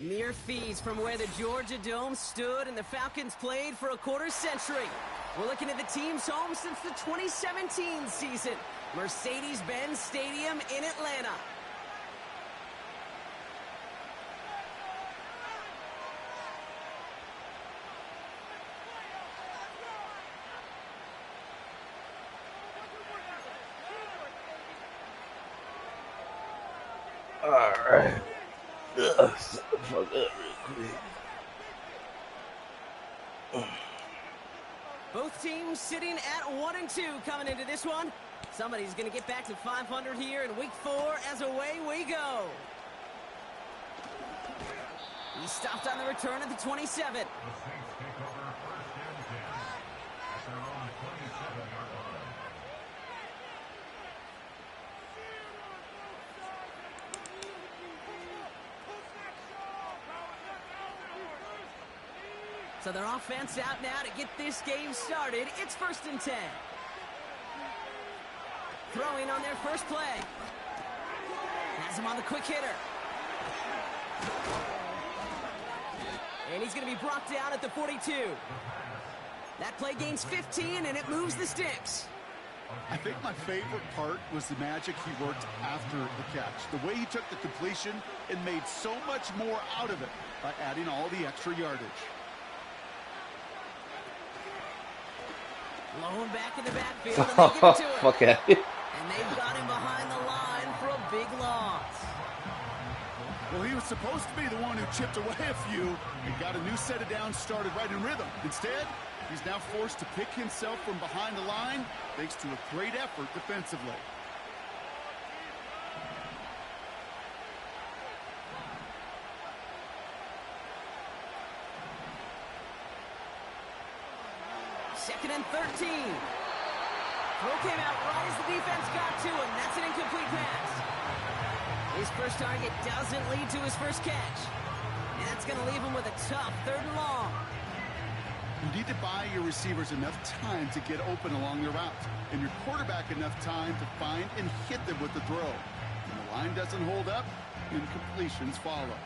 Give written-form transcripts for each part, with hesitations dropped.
Mere feet from where the Georgia Dome stood and the Falcons played for a quarter century. We're looking at the team's home since the 2017 season. Mercedes-Benz Stadium in Atlanta. All right. Fuck up real quick. Both teams sitting at 1-2 coming into this one. Somebody's going to get back to 500 here in week 4 as away we go. He stopped on the return at the 27. So their offense out now to get this game started. It's 1st and 10. Throwing on their first play. Has him on the quick hitter. And he's going to be brought down at the 42. That play gains 15, and it moves the sticks. I think my favorite part was the magic he worked after the catch. The way he took the completion and made so much more out of it by adding all the extra yardage. Blowing back in the backfield, and they give it to him. Okay. And they've got him behind the line for a big loss. Well, he was supposed to be the one who chipped away a few and got a new set of downs started right in rhythm. Instead, he's now forced to pick himself from behind the line thanks to a great effort defensively. Second and 13. Throw came out right as the defense got to him. That's an incomplete pass. His first target doesn't lead to his first catch. And that's going to leave him with a tough 3rd and long. You need to buy your receivers enough time to get open along their route, and your quarterback enough time to find and hit them with the throw. When the line doesn't hold up, incompletions follow.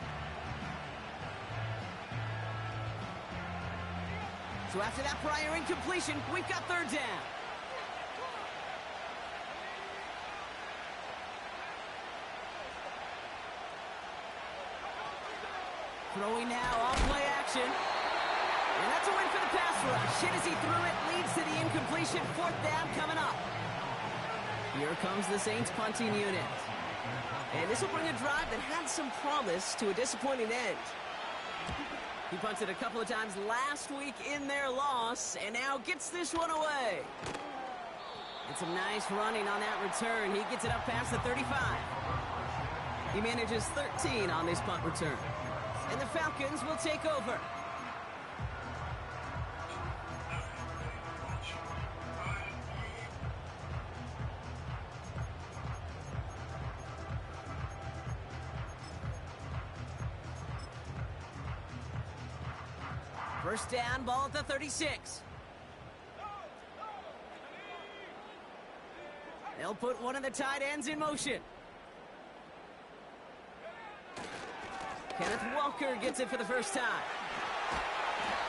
So after that prior incompletion, we've got 3rd down. Throwing now on play action. And that's a win for the pass rush. Hit as he threw it, leads to the incompletion. 4th down coming up. Here comes the Saints punting unit. And this will bring a drive that had some promise to a disappointing end. He punted a couple of times last week in their loss, and now gets this one away. And some nice running on that return. He gets it up past the 35. He manages 13 on this punt return. And the Falcons will take over. First down, ball at the 36. They'll put one of the tight ends in motion. Kenneth Walker gets it for the first time.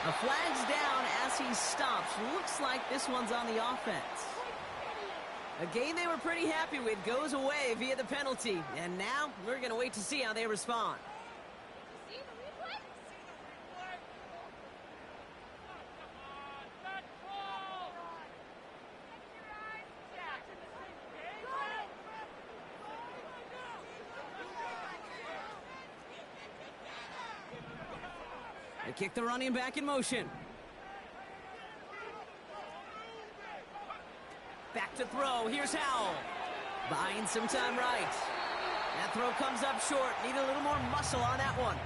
A flag's down as he stops. Looks like this one's on the offense. A game they were pretty happy with goes away via the penalty. And now we're going to wait to see how they respond. They kick the running back in motion. Back to throw. Here's Howell. Buying some time right. That throw comes up short. Need a little more muscle on that one.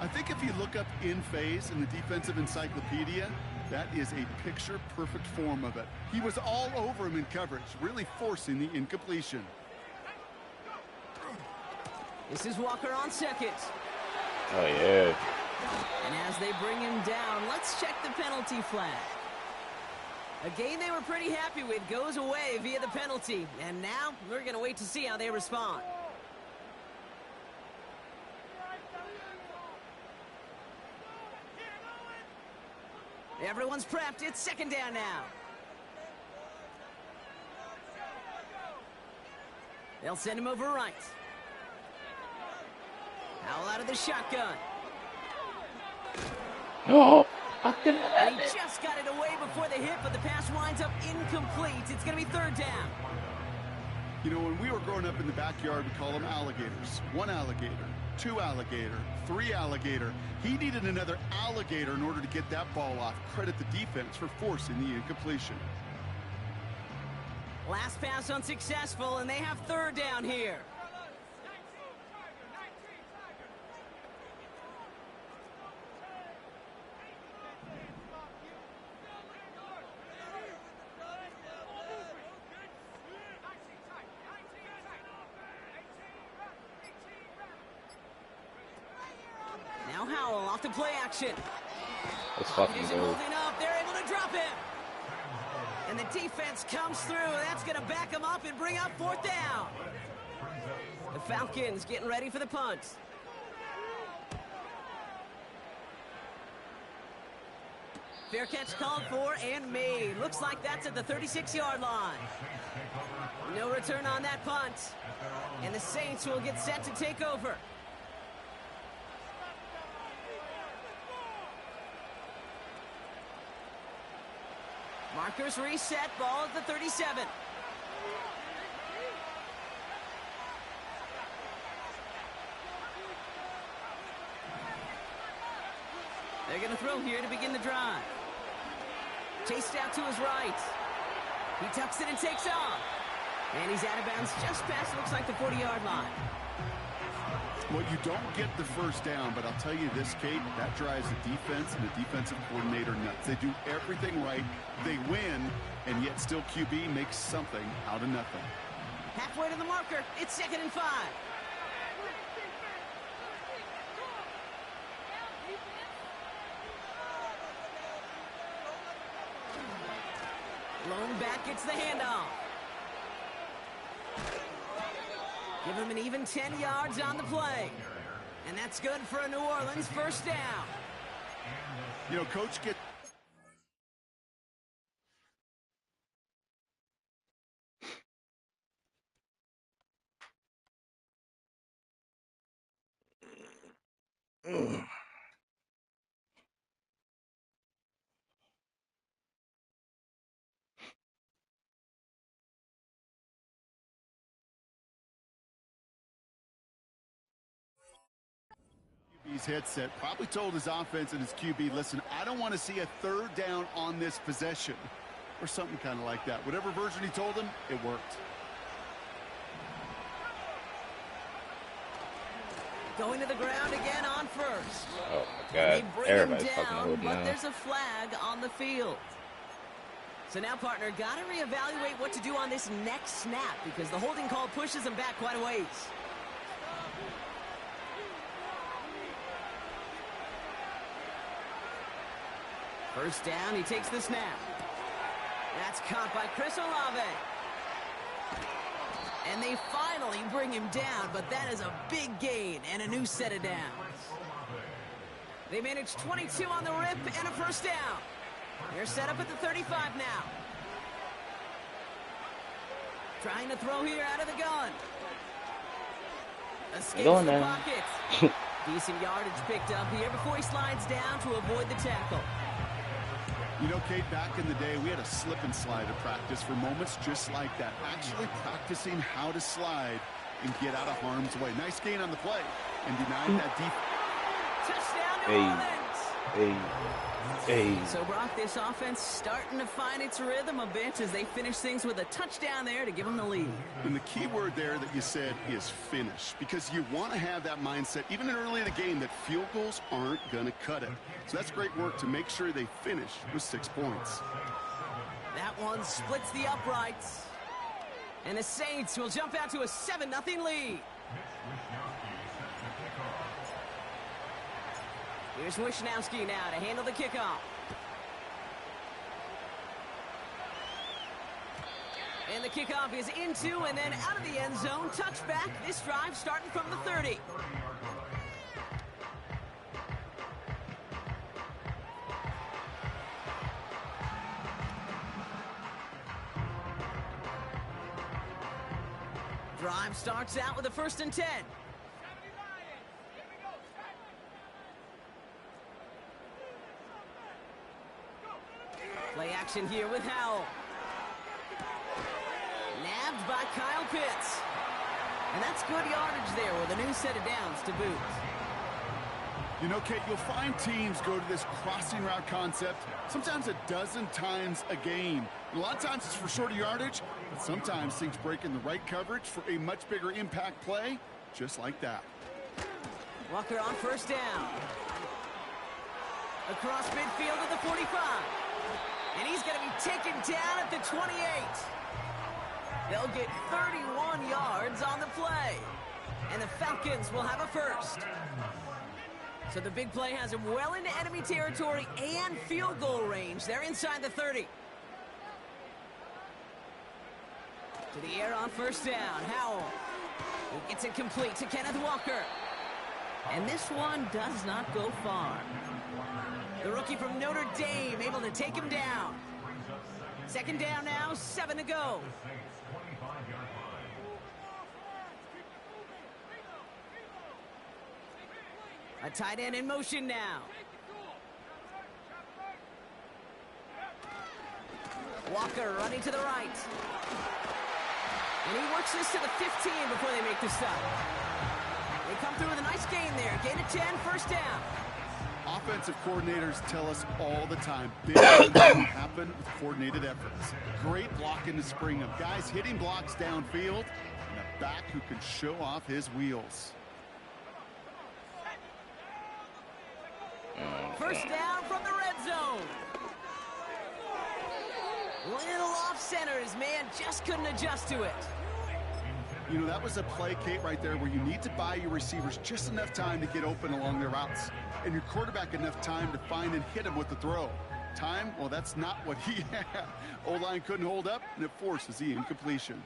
I think if you look up in phase in the defensive encyclopedia, that is a picture-perfect form of it. He was all over him in coverage, really forcing the incompletion. This is Walker on second. Oh, yeah. And as they bring him down, let's check the penalty flag. A game they were pretty happy with goes away via the penalty. And now we're going to wait to see how they respond. Everyone's prepped. It's second down now. They'll send him over right. Howell out of the shotgun. Oh, I could And have he it. just got it away before the hit, but the pass winds up incomplete. It's going to be third down. You know, when we were growing up in the backyard, we call them alligators. One alligator, two alligator, three alligator. He needed another alligator in order to get that ball off. Credit the defense for forcing the incompletion. Last pass unsuccessful, and they have third down here. Now Howell off to play action. Let's fucking Isn't go. holding up. They're able to drop him. And the defense comes through. That's going to back him up and bring up fourth down. The Falcons getting ready for the punt. Fair catch called for and made. Looks like that's at the 36-yard line. No return on that punt. And the Saints will get set to take over. Markers reset, ball at the 37. They're going to throw here to begin the drive. Chased out to his right. He tucks it and takes off. And he's out of bounds just past, looks like, the 40-yard line. Well, you don't get the first down, but I'll tell you this, Kate, that drives the defense and the defensive coordinator nuts. They do everything right. They win, and yet still QB makes something out of nothing. Halfway to the marker. It's second and 5. Lone back gets the handoff. Give him an even 10 yards on the play. And that's good for a New Orleans first down. You know, Coach get... QB's headset probably told his offense and his QB, listen, I don't want to see a third down on this possession. Or something kind of like that. Whatever version he told him, it worked. Going to the ground again on first. Oh my And they god. bring Everybody's him fucking down, holding but on. there's a flag on the field. So now, partner, got to reevaluate what to do on this next snap because the holding call pushes him back quite a ways. First down, he takes the snap. That's caught by Chris Olave. And they finally bring him down, but that is a big gain and a new set of downs. They manage 22 on the rip and a first down. They're set up at the 35 now. Trying to throw here out of the gun. Escapes Going the there. pocket. Decent yardage picked up here before he slides down to avoid the tackle. You know, Kate, back in the day, we had a slip and slide at practice for moments just like that. Actually practicing how to slide and get out of harm's way. Nice gain on the play and denied that deep. Touchdown, New Orleans. Hey. So, Brock, this offense starting to find its rhythm a bit as they finish things with a touchdown there to give them the lead. And the key word there that you said is finish, because you want to have that mindset, even early in the game, that field goals aren't going to cut it. So that's great work to make sure they finish with 6 points. That one splits the uprights. And the Saints will jump out to a 7-0 lead. Here's Wishnowski now to handle the kickoff. And the kickoff is into and then out of the end zone. Touchback. This drive starting from the 30. Drive starts out with a 1st and 10. Play action here with Howell. Nabbed by Kyle Pitts. And that's good yardage there with a new set of downs to boot. You know, Kate, you'll find teams go to this crossing route concept sometimes a dozen times a game. A lot of times it's for shorter yardage, but sometimes things break in the right coverage for a much bigger impact play, just like that. Walker on 1st down. Across midfield at the 45. And he's going to be taken down at the 28. They'll get 31 yards on the play. And the Falcons will have a 1st. So the big play has him well into enemy territory and field goal range. They're inside the 30. To the air on 1st down. Howell. He gets it complete to Kenneth Walker. And this one does not go far. The rookie from Notre Dame able to take him down. 2nd down now, 7 to go. A tight end in motion now. Walker running to the right. And he works this to the 15 before they make the stop. They come through with a nice gain there. Gain of 10, 1st down. Offensive coordinators tell us all the time, big things happen with coordinated efforts. Great block in the spring of guys hitting blocks downfield, and a back who can show off his wheels. 1st down from the red zone. Little off center. His man just couldn't adjust to it. You know, that was a play, Kate, right there where you need to buy your receivers just enough time to get open along their routes. And your quarterback enough time to find and hit him with the throw. Time, well, that's not what he had. O-line couldn't hold up, and it forces the incompletion.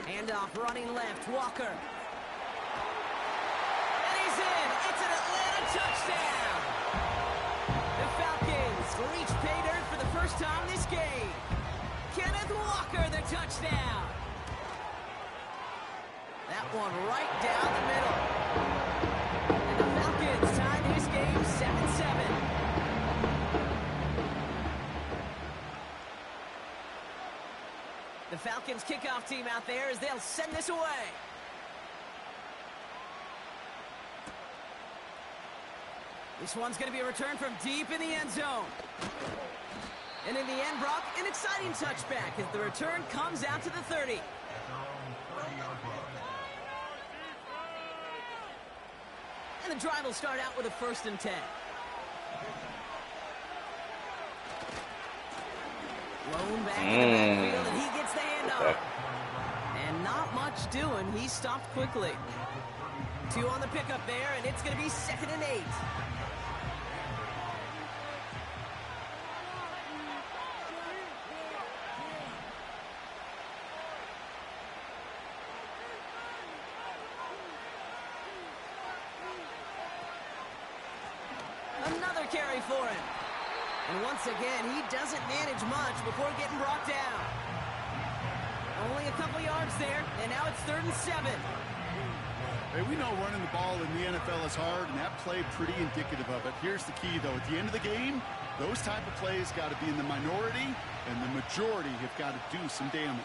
Handoff running left, Walker. And he's in. It's an Atlanta touchdown. The Falcons reach pay dirt for the 1st time this game. Kenneth Walker, the touchdown. That one right down the middle. And the Falcons tie this game 7-7. The Falcons kickoff team out there as they'll send this away. This one's going to be a return from deep in the end zone. And in the end, Brock, an exciting touchback as the return comes out to the 30. And the drive will start out with a 1st and 10. Blown back in the backfield, and he gets the handoff. And not much doing. He stopped quickly. 2 on the pickup there, and it's going to be 2nd and 8. Another carry for him. And once again, he doesn't manage much before getting brought down. Only a couple yards there, and now it's 3rd and 7. Hey, we know running the ball in the NFL is hard, and that play pretty indicative of it. Here's the key, though. At the end of the game, those type of plays got to be in the minority, and the majority have got to do some damage.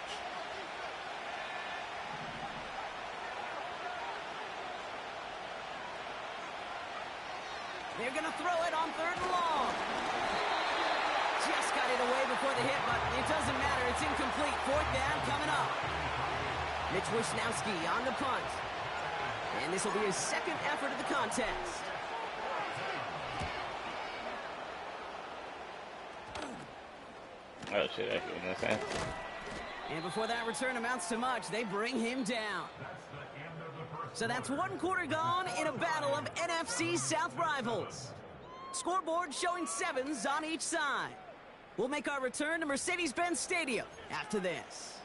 They're going to throw it on 3rd and long. Just got it away before the hit, but it doesn't matter. It's incomplete. 4th down coming up. Mitch Wisnowski on the punt. And this will be his 2nd effort of the contest. Oh, shit, actually, you know what I'm saying? And before that return amounts to much, they bring him down. So that's 1 quarter gone in a battle of NFC South rivals. Scoreboard showing 7s on each side. We'll make our return to Mercedes-Benz Stadium after this.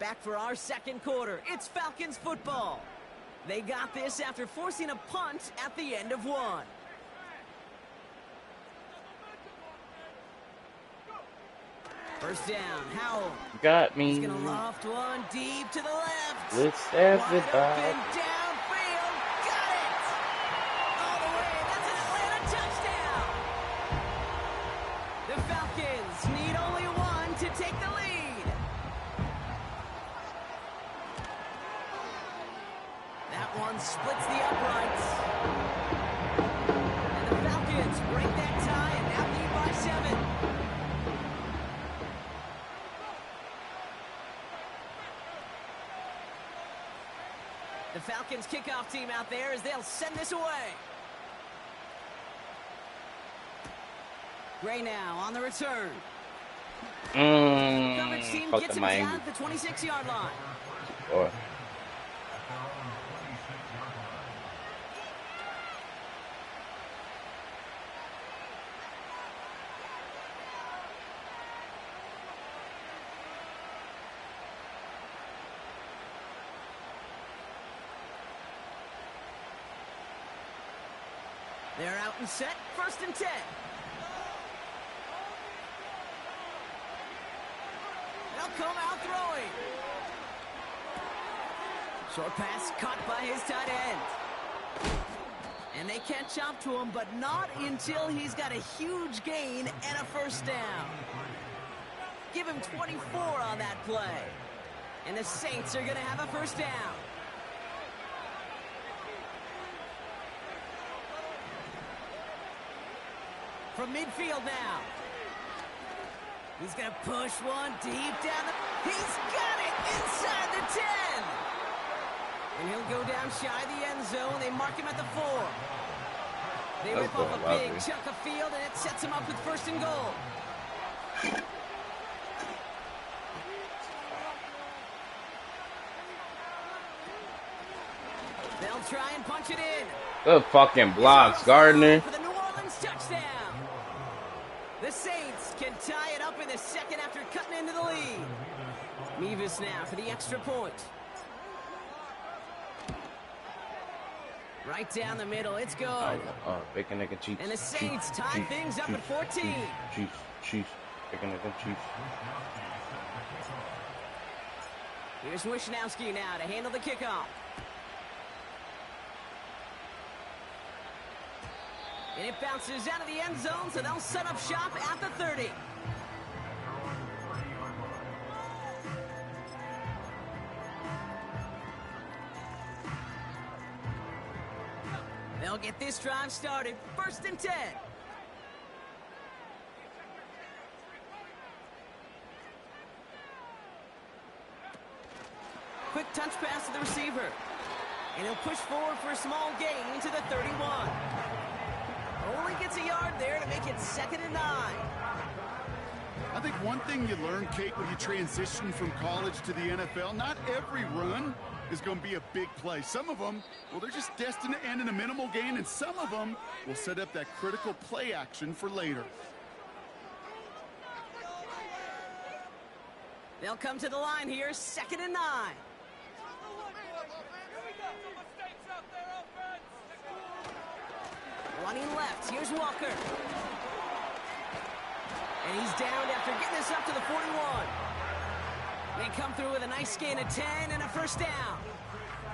Back for our 2nd quarter. It's Falcons football. They got this after forcing a punt at the end of 1. First down, Howell. Got me. He's gonna loft one deep to the left. Let's have it Open downfield. Got it! All the way. That's an Atlanta touchdown. The Falcons need only one to take the lead. That one splits the uprights. And the Falcons break that tie and now lead by 7. The Falcons kickoff team out there as they'll send this away. Gray now on the return. Coverage team gets him down at the 26-yard line. Or They're out and set. First and 10. They'll come out throwing. Short pass caught by his tight end. And they catch up to him, but not until he's got a huge gain and a first down. Give him 24 on that play. And the Saints are going to have a first down. From midfield now. He's going to push one deep down the... He's got it inside the 10. And he'll go down shy of the end zone. They mark him at the 4. They rip off a big chunk of field, and it sets him up with first and goal. They'll try and punch it in. good fucking blocks, Gardner. For the New Orleans touchdown. The Saints can tie it up in the second after cutting into the lead. Mevis now for the extra point. Right down the middle, it's good. Oh, bacon, egg, and cheese. And the Saints tie things up at 14. Cheese, bacon, egg, and cheese. Here's Wishnowski now to handle the kickoff. And it bounces out of the end zone, so they'll set up shop at the 30. They'll get this drive started. First and 10. Quick touch pass to the receiver. And he'll push forward for a small gain to the 31. Only gets a yard there to make it 2nd and 9. I think one thing you learn, Kate, when you transition from college to the NFL, not every run is going to be a big play. Some of them, well, they're just destined to end in a minimal gain, and some of them will set up that critical play action for later. They'll come to the line here, 2nd and 9. Running left, here's Walker. And he's down after getting this up to the 41. They come through with a nice gain of 10 and a first down.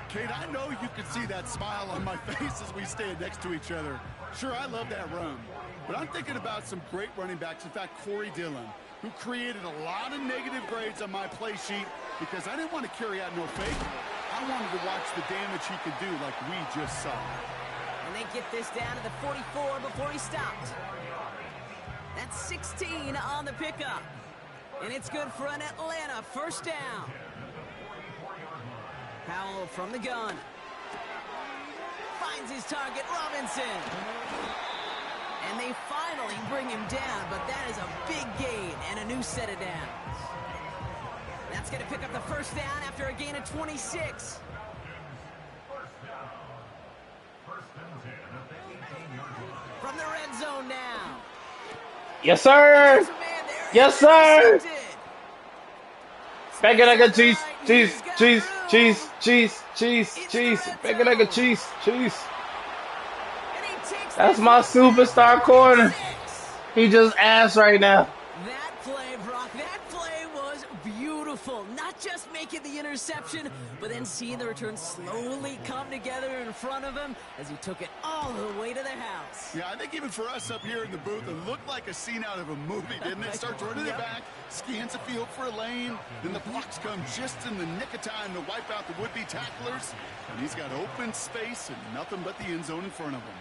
Kate, I know you can see that smile on my face as we stand next to each other. Sure, I love that run. But I'm thinking about some great running backs. In fact, Corey Dillon, who created a lot of negative grades on my play sheet because I didn't want to carry out no fake. I wanted to watch the damage he could do like we just saw. And they get this down to the 44 before he stopped. That's 16 on the pickup. And it's good for an Atlanta first down. Powell from the gun. Finds his target, Robinson. And they finally bring him down, but that is a big gain and a new set of downs. That's going to pick up the first down after a gain of 26. From the red zone now. Yes, sir. Yes, sir. Bacon, egg, and cheese, cheese, cheese, cheese, cheese, cheese, cheese. Bacon, egg, and cheese, cheese. That's my superstar corner. He just ass right now. That play, Brock, that not just making the interception, but then seeing the return slowly come together in front of him as he took it all the way to the house. Yeah, I think even for us up here in the booth, it looked like a scene out of a movie, didn't it? Starts running it back, scans the field for a lane, then the blocks come just in the nick of time to wipe out the would-be tacklers, and he's got open space and nothing but the end zone in front of him.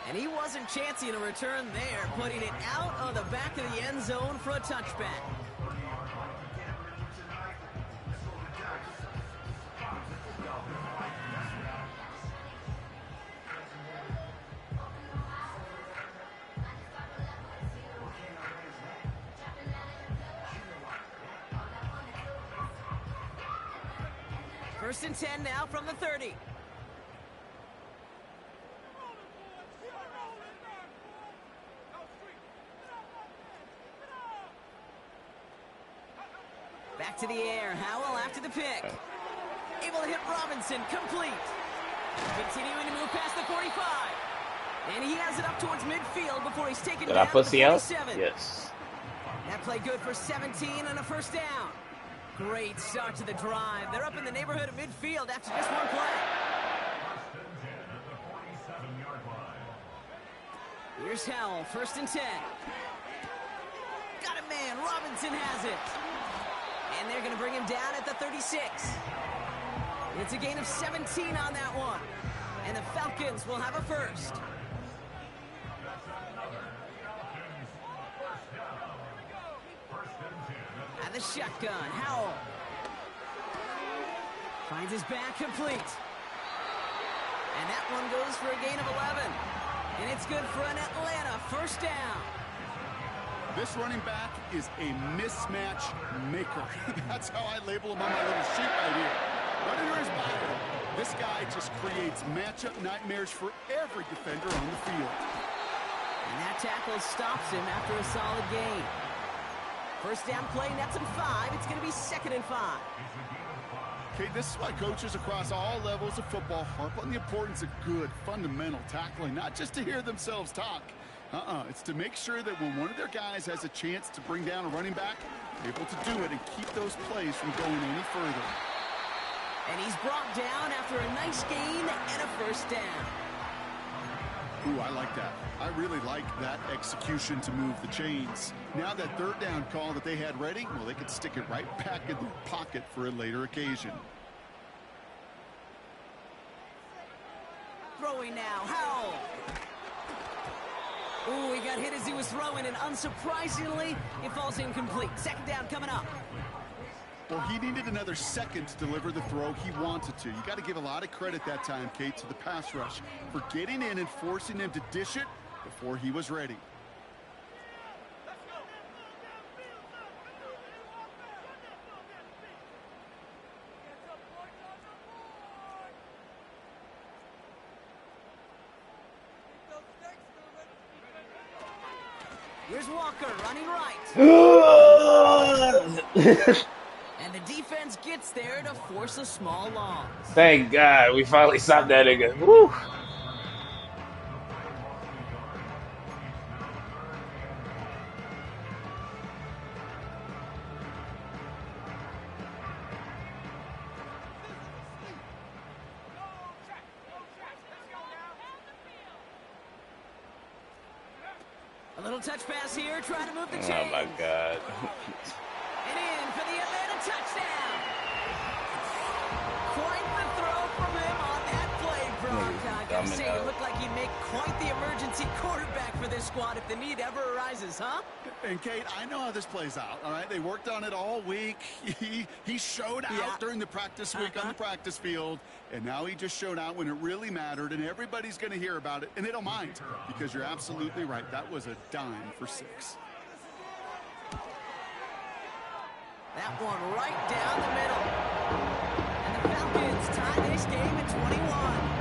And he wasn't chancing a return there, putting it out of the back of the end zone for a touchback. First and 10 now from the 30. Back to the air. Howell after the pick. Able to hit Robinson. Complete. Continuing to move past the 45. And he has it up towards midfield before he's taken down to the 47. Yes. That play good for 17 and a first down. Great start to the drive. They're up in the neighborhood of midfield after just one play. Here's Howell. First and 10. Got a man. Robinson has it. And they're going to bring him down at the 36. It's a gain of 17 on that one. And the Falcons will have a first. At the shotgun, Howell. Finds his back complete. And that one goes for a gain of 11. And it's good for an Atlanta first down. This running back is a mismatch maker. That's how I label him on my little sheet right here. Right under his bio, this guy just creates matchup nightmares for every defender on the field. And that tackle stops him after a solid gain. First down play, nets him 5. It's going to be 2nd and 5. Okay, this is why coaches across all levels of football harp on the importance of good, fundamental tackling, not just to hear themselves talk. It's to make sure that when one of their guys has a chance to bring down a running back, they're able to do it and keep those plays from going any further. And he's brought down after a nice gain and a first down. Ooh, I like that. I really like that execution to move the chains. Now that third down call that they had ready, well, they could stick it right back in their pocket for a later occasion. Throwing now, Howell. Ooh, he got hit as he was throwing, and unsurprisingly, it falls incomplete. 2nd down coming up. Well, he needed another second to deliver the throw he wanted to. You got to give a lot of credit that time, Kate, to the pass rush for getting in and forcing him to dish it before he was ready. Here's Walker running right. And the defense gets there to force a small loss. Thank God we finally stopped that nigga. Woo. A little touch pass here, trying to move the chains. Oh my God. And in for the Atlanta touchdown. Quite the throw from him on that play, Brock. I gotta say, it looked like he'd make quite the emergency quarterback for this squad if the need ever arises, huh? And Kate, I know how this plays out, all right? They worked on it all week. He showed out during the practice week on the practice field, and now he just showed out when it really mattered, and everybody's going to hear about it, and they don't mind, because you're absolutely right. That was a dime for 6. That one right down the middle. And the Falcons tie this game at 21.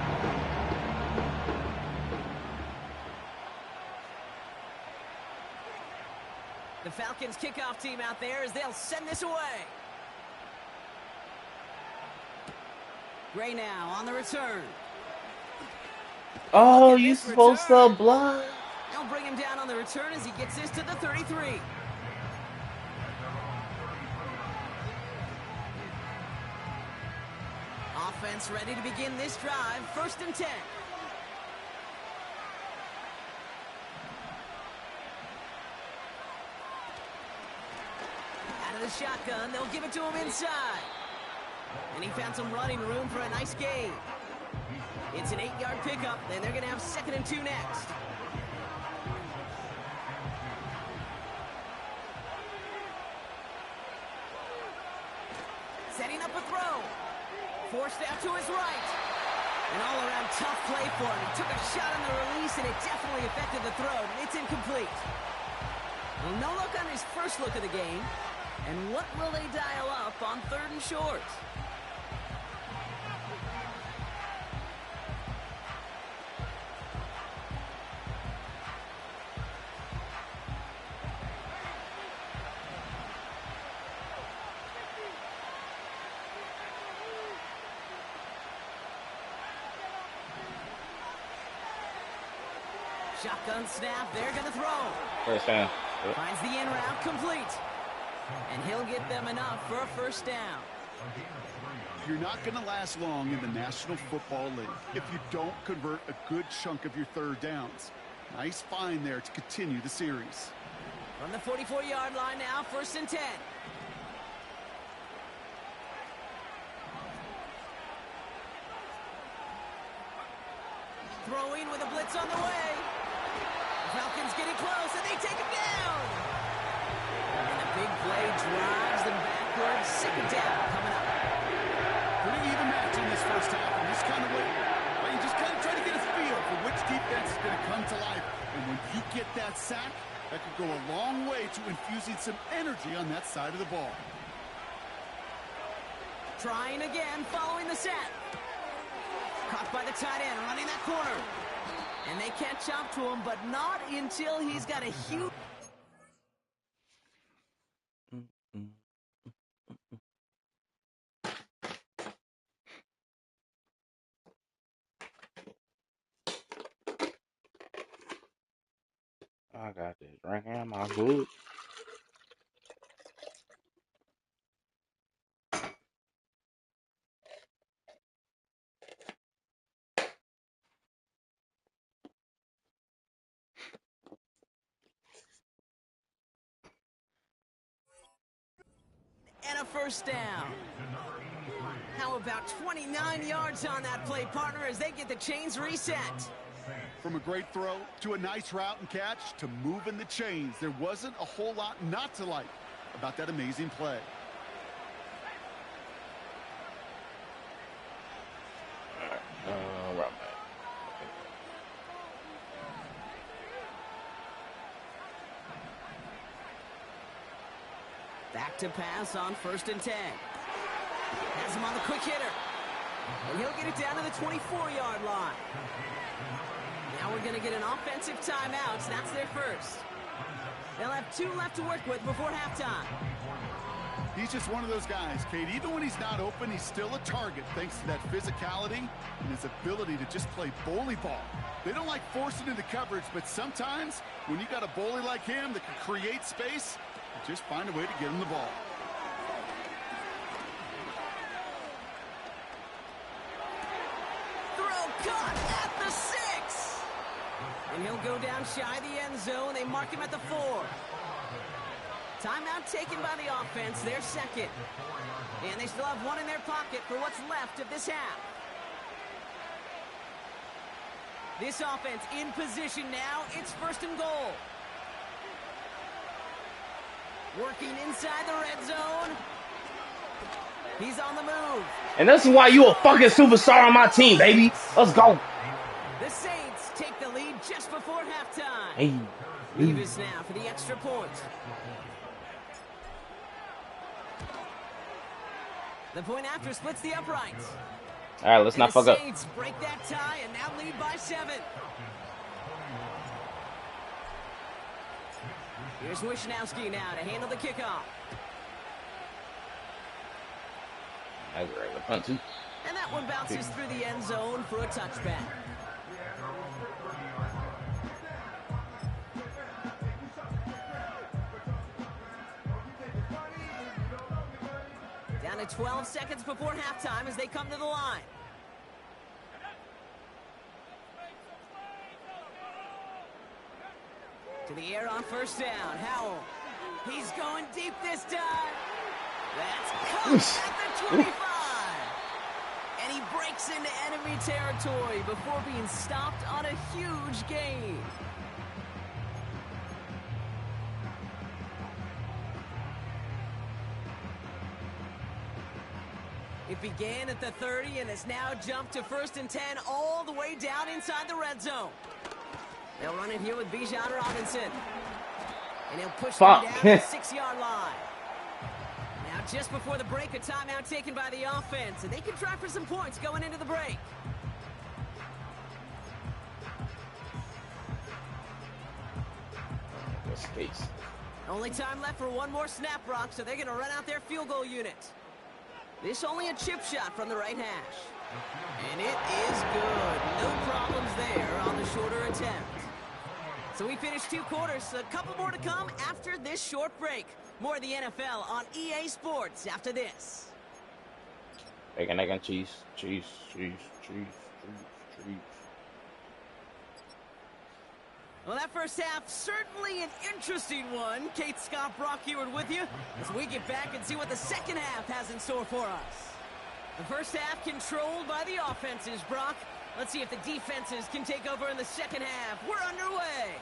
The Falcons kickoff team out there as they'll send this away. Gray now on the return. Oh, you supposed to block. They'll bring him down on the return as he gets this to the 33. Offense ready to begin this drive. 1st and 10. Out of the shotgun, they'll give it to him inside. And he found some running room for a nice gain. It's an 8-yard pickup, and they're going to have 2nd and 2 next. Setting up a throw. Forced out to his right. An all-around tough play for him. He took a shot on the release, and it definitely affected the throw. It's incomplete. Well, no look on his first look of the game. And what will they dial up on 3rd and short? Shotgun snap, they're going to throw. First down. Finds the in route complete. And he'll get them enough for a 1st down. You're not going to last long in the National Football League if you don't convert a good chunk of your 3rd downs. Nice find there to continue the series. From the 44-yard line now, 1st and 10. Throwing with a blitz on the way. Falcons getting close, and they take him down. And a big play drives them backwards. 2nd down coming up. Pretty even match in this 1st half. And just kind of wait. Well, you just kind of try to get a feel for which defense is going to come to life. And when you get that sack, that could go a long way to infusing some energy on that side of the ball. Trying again, following the set. Caught by the tight end, running that corner. And they catch up to him, but not until he's got a huge... I got this drink in my food. And a 1st down. How about 29 yards on that play, partner, as they get the chains reset? From a great throw to a nice route and catch to moving the chains, there wasn't a whole lot not to like about that amazing play. Right back. Back to pass on 1st and 10. Has him on the quick hitter. And he'll get it down to the 24-yard line. Now we're going to get an offensive timeout. That's their first. They'll have 2 left to work with before halftime. He's just one of those guys, Kate. Even when he's not open, he's still a target thanks to that physicality and his ability to just play bully ball. They don't like forcing into coverage, but sometimes when you got a bully like him that can create space, just find a way to get him the ball. Throw caught at the 6. And he'll go down shy of the end zone. They mark him at the 4. Timeout taken by the offense, their 2nd. And they still have 1 in their pocket for what's left of this half. This offense in position now. It's 1st and goal. Working inside the red zone. He's on the move. And this is why you a fucking superstar on my team, baby. Let's go. The Saints take the lead just before halftime. Hey. Levis now for the extra point. The point after splits the uprights. All right, let's not fuck up. The Saints break that tie and now lead by 7. Here's Wishnowski now to handle the kickoff. That's a regular punt, too. And that one bounces through the end zone for a touchback. Down to 12 seconds before halftime as they come to the line. To the air on first down. Howell. He's going deep this time. That's caught at the 25. And he breaks into enemy territory before being stopped on a huge gain. It began at the 30 and has now jumped to 1st and 10 all the way down inside the red zone. They'll run it here with Bijan Robinson. And he'll push them down the 6-yard line. Now just before the break, a timeout taken by the offense. And they can try for some points going into the break. Only time left for one more snap, Brock, so they're going to run out their field goal unit. This only a chip shot from the right hash. And it is good. No problems there on the shorter attempt. So we finished 2 quarters. A couple more to come after this short break. More of the NFL on EA Sports after this. Bacon, egg, and cheese. Cheese. Well, that first half, certainly an interesting one. Kate, Scott, Brock Eward with you as we get back and see what the second half has in store for us. The first half controlled by the offenses, Brock. Let's see if the defenses can take over in the second half. We're underway.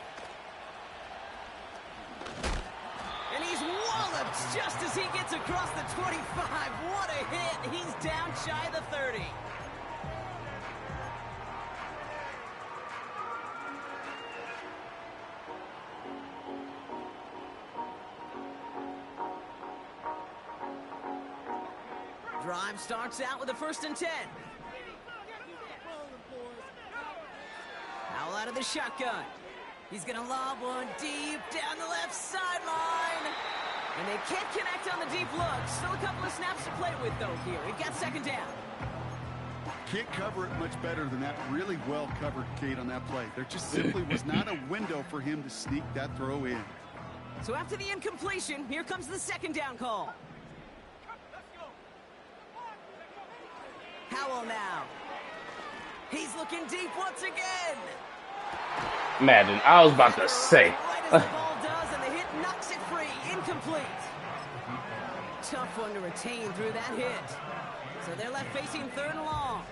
And he's walloped just as he gets across the 25. What a hit. He's down shy of the 30. Drive starts out with a 1st and 10. Howell out of the shotgun. He's going to lob one deep down the left sideline. And they can't connect on the deep look. Still a couple of snaps to play with, though, here. We've got 2nd down. Can't cover it much better than that. Really well covered, Kate, on that play. There just simply was not a window for him to sneak that throw in. So after the incompletion, here comes the 2nd down call. Howell now. He's looking deep once again. Madden, I was about to say. Right as the ball does, and the hit knocks it free. Incomplete. Tough one to retain through that hit. So they're left facing 3rd and long.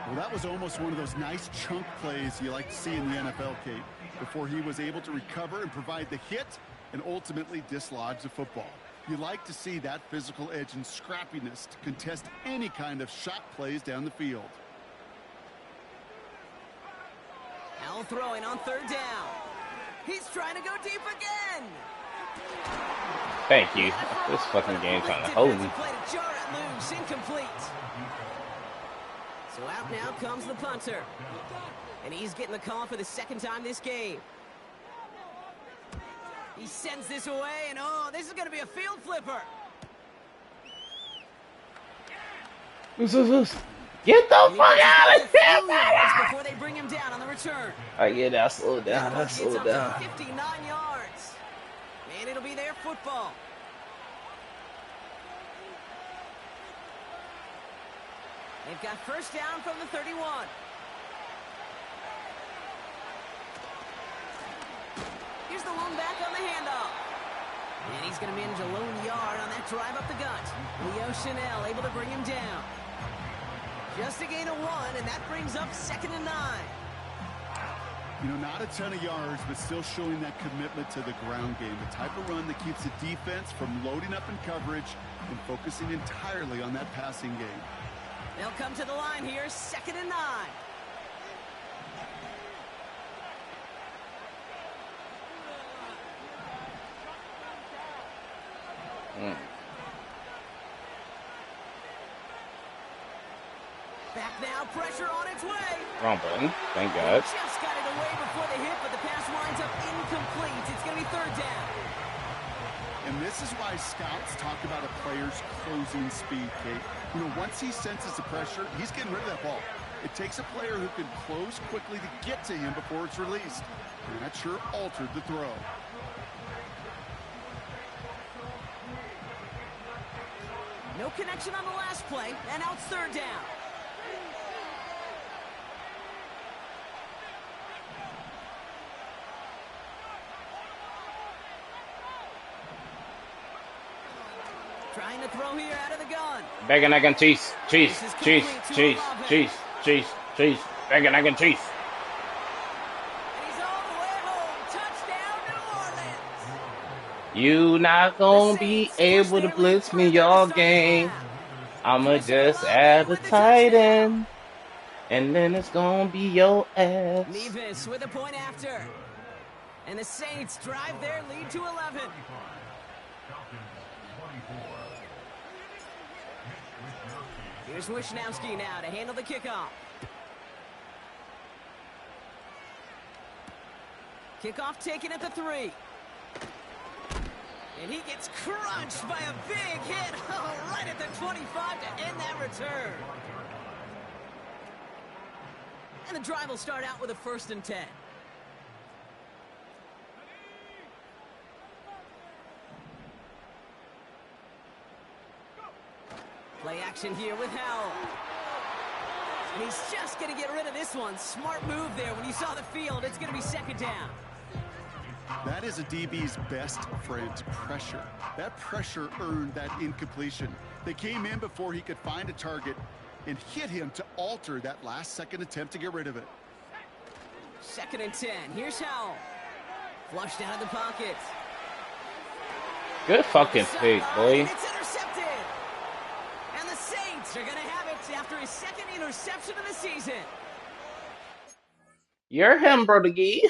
Well, that was almost one of those nice chunk plays you like to see in the NFL, Kate, before he was able to recover and provide the hit and ultimately dislodge the football. You like to see that physical edge and scrappiness to contest any kind of shot plays down the field. Howell throwing on 3rd down. He's trying to go deep again. Thank you. This fucking game trying to hold me. Play to jar it loose, incomplete. So out now comes the punter. And he's getting the call for the 2nd time this game. He sends this away, and oh, this is going to be a field flipper. Get the fuck out of here! Before they bring him down on the return. I get that. Slow down. That's slow down. 59 yards. And it'll be their football. They've got 1st down from the 31. Here's the lone back on the handoff. And he's going to manage a lone yard on that drive up the gut. Leo Chanel able to bring him down. Just a gain of 1, and that brings up 2nd and 9. You know, not a ton of yards, but still showing that commitment to the ground game. The type of run that keeps the defense from loading up in coverage and focusing entirely on that passing game. They'll come to the line here, 2nd and 9. Back now, pressure on its way. Wrong button. Thank God. Just got it away before the hit, but the pass winds up incomplete. It's going to be 3rd down. And this is why scouts talk about a player's closing speed, Kate. You know, once he senses the pressure, he's getting rid of that ball. It takes a player who can close quickly to get to him before it's released. And that sure altered the throw. No connection on the last play, and now it's third down. Trying to throw here out of the gun. Bacon, egg, and cheese. Cheese. Cheese. Cheese. Cheese. Cheese. Cheese. Bacon, egg, and cheese. And he's all the way home. Touchdown, New Orleans. You not gonna be able to blitz me all game. I'ma just add a tight end, and then it's gonna be your ass. Nevis with a point after. And the Saints drive their lead to 11. Here's Wishnowski now to handle the kickoff. Kickoff taken at the 3. And he gets crunched by a big hit right at the 25 to end that return. And the drive will start out with a 1st and 10. Play action here with Howell. And he's just going to get rid of this one. Smart move there. When you saw the field, it's going to be 2nd down. That is a DB's best friend, pressure. That pressure earned that incompletion. They came in before he could find a target and hit him to alter that last-second attempt to get rid of it. 2nd and 10. Here's Howell. Flushed out of the pocket. Good fucking pick, boy. It's intercepted. And the Saints are going to have it after his 2nd interception of the season. You're him, Brother Gee.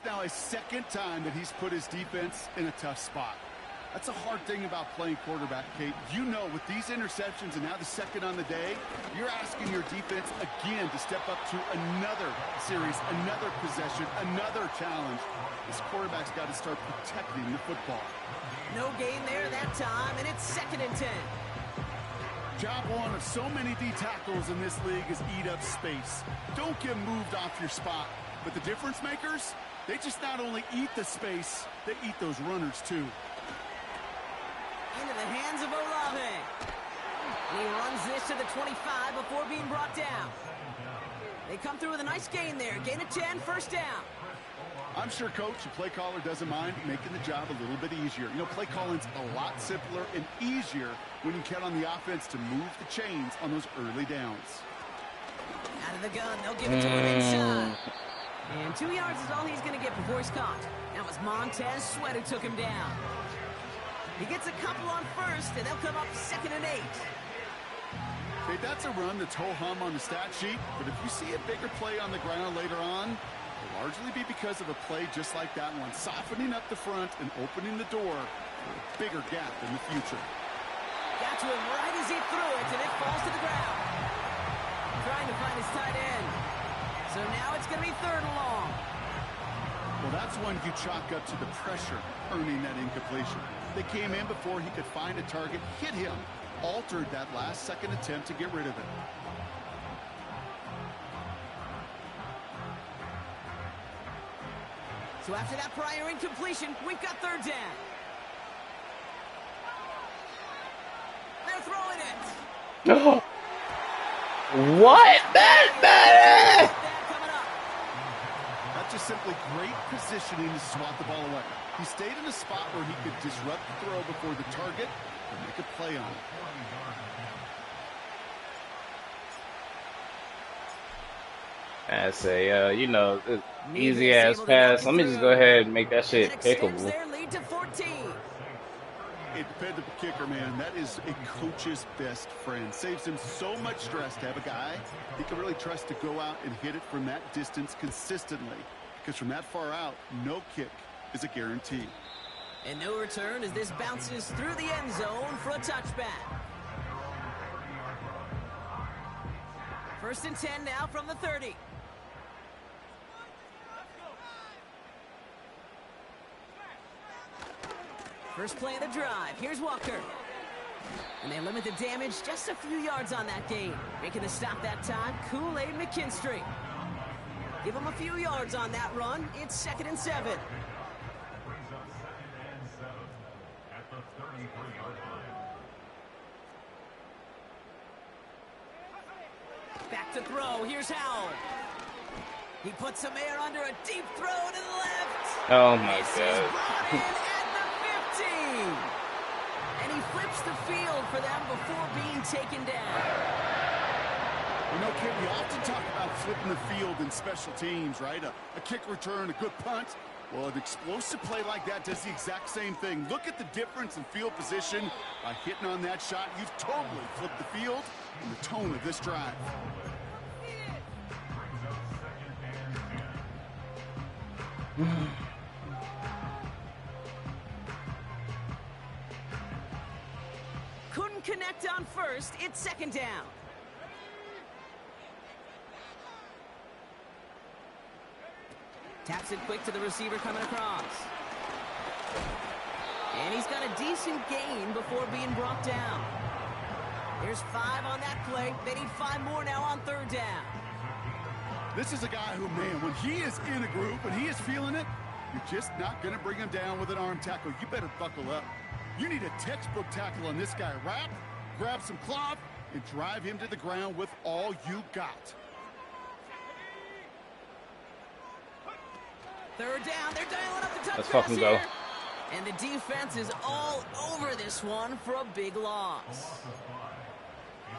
Now a 2nd time that he's put his defense in a tough spot. That's a hard thing about playing quarterback, Kate. You know, with these interceptions and now the 2nd on the day, you're asking your defense again to step up to another series, another possession, another challenge. This quarterback's got to start protecting the football. No gain there that time, and it's 2nd and 10. Job one of so many D tackles in this league is eat up space. Don't get moved off your spot. But the difference makers, they just not only eat the space, they eat those runners too. Into the hands of Olave. And he runs this to the 25 before being brought down. They come through with a nice gain there. Gain of 10, 1st down. I'm sure coach and play caller doesn't mind making the job a little bit easier. You know, play calling's a lot simpler and easier when you count on the offense to move the chains on those early downs. Out of the gun, they'll give it to him inside. And 2 yards is all he's going to get before he's caught. That was Montez Sweat who took him down. He gets a couple on 1st, and they'll come up 2nd and 8. Hey, that's a run that's ho-hum on the stat sheet, but if you see a bigger play on the ground later on, it'll largely be because of a play just like that one, softening up the front and opening the door for a bigger gap in the future. Got to him right as he threw it, and it falls to the ground. Trying to find his tight end. So now it's going to be 3rd and long. Well, that's one you chalk up to the pressure earning that incompletion. They came in before he could find a target, hit him, altered that last-second attempt to get rid of it. So after that prior incompletion, we've got 3rd down. They're throwing it. Oh. What? That? That's just simply great positioning to swat the ball away. He stayed in a spot where he could disrupt the throw before the target and make a play on it. That's a, you know, easy ass pass. Let me just go ahead and make that shit pickable. Their lead to 14. A dependable kicker, man. That is a coach's best friend. Saves him so much stress to have a guy he can really trust to go out and hit it from that distance consistently. Because from that far out, no kick is a guarantee. And no return as this bounces through the end zone for a touchback. 1st and 10 now from the 30. First play of the drive. Here's Walker. And they limit the damage just a few yards on that gain. Making the stop that time, Kool-Aid McKinstry. Give him a few yards on that run. It's 2nd and 7. Back to throw. Here's Howell. He puts some air under a deep throw to the left. Oh my This is God. brought in at the 15. And he flips the field for them before being taken down. You know, Kid, we often talk about flipping the field in special teams, right? A kick return, a good punt. Well, an explosive play like that does the exact same thing. Look at the difference in field position. By hitting on that shot, you've totally flipped the field and the tone of this drive. Couldn't connect on first. It's 2nd down. Taps it quick to the receiver coming across. And he's got a decent gain before being brought down. There's 5 on that play. They need 5 more now on 3rd down. This is a guy who, man, when he is in a group and he is feeling it, you're just not going to bring him down with an arm tackle. You better buckle up. You need a textbook tackle on this guy. Wrap, grab some cloth, and drive him to the ground with all you got. 3rd down. They're dialing up the touchdown. Let's fucking go. And the defense is all over this one for a big loss.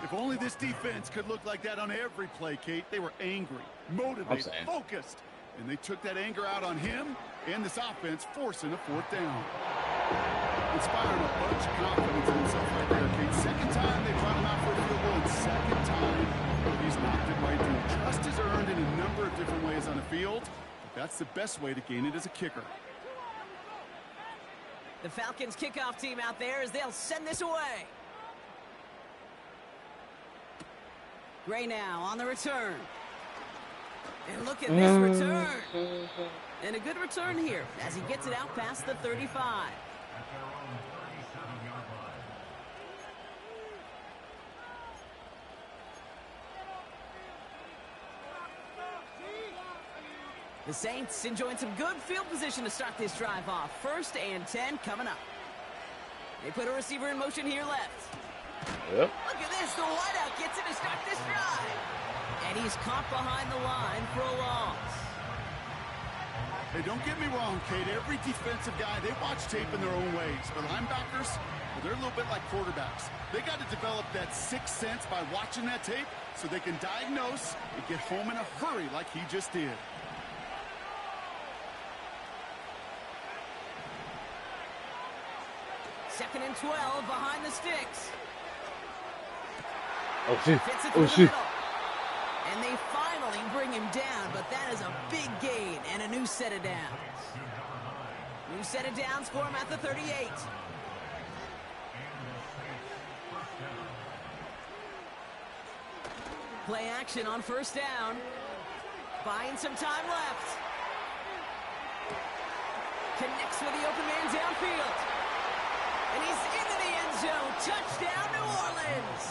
If only this defense could look like that on every play, Kate. They were angry, motivated, focused. And they took that anger out on him and this offense, forcing a 4th down. Inspiring a bunch of confidence in himself right there, Kate. 2nd time they brought him out for a field goal, and 2nd time he's knocked it right through. Trust is earned in a number of different ways on the field, but that's the best way to gain it as a kicker. The Falcons kickoff team out there as they'll send this away. Gray now on the return. And look at this return. And a good return here as he gets it out past the 35. The Saints enjoying some good field position to start this drive off. 1st and 10 coming up. They put a receiver in motion here left. Yep. Look at this. The wideout gets it to start this drive. And he's caught behind the line for a loss. Hey, don't get me wrong, Kate. Every defensive guy, they watch tape in their own ways. But linebackers, well, they're a little bit like quarterbacks. They got to develop that sixth sense by watching that tape so they can diagnose and get home in a hurry like he just did. Second and 12 behind the sticks. Oh, shit. Fits it Oh, through the shit. middle. And they finally bring him down, but that is a big gain and a new set of downs. New set of downs for him at the 38. Play action on 1st down. Buying some time left. Connects with the open man downfield. And he's into the end zone. Touchdown, New Orleans.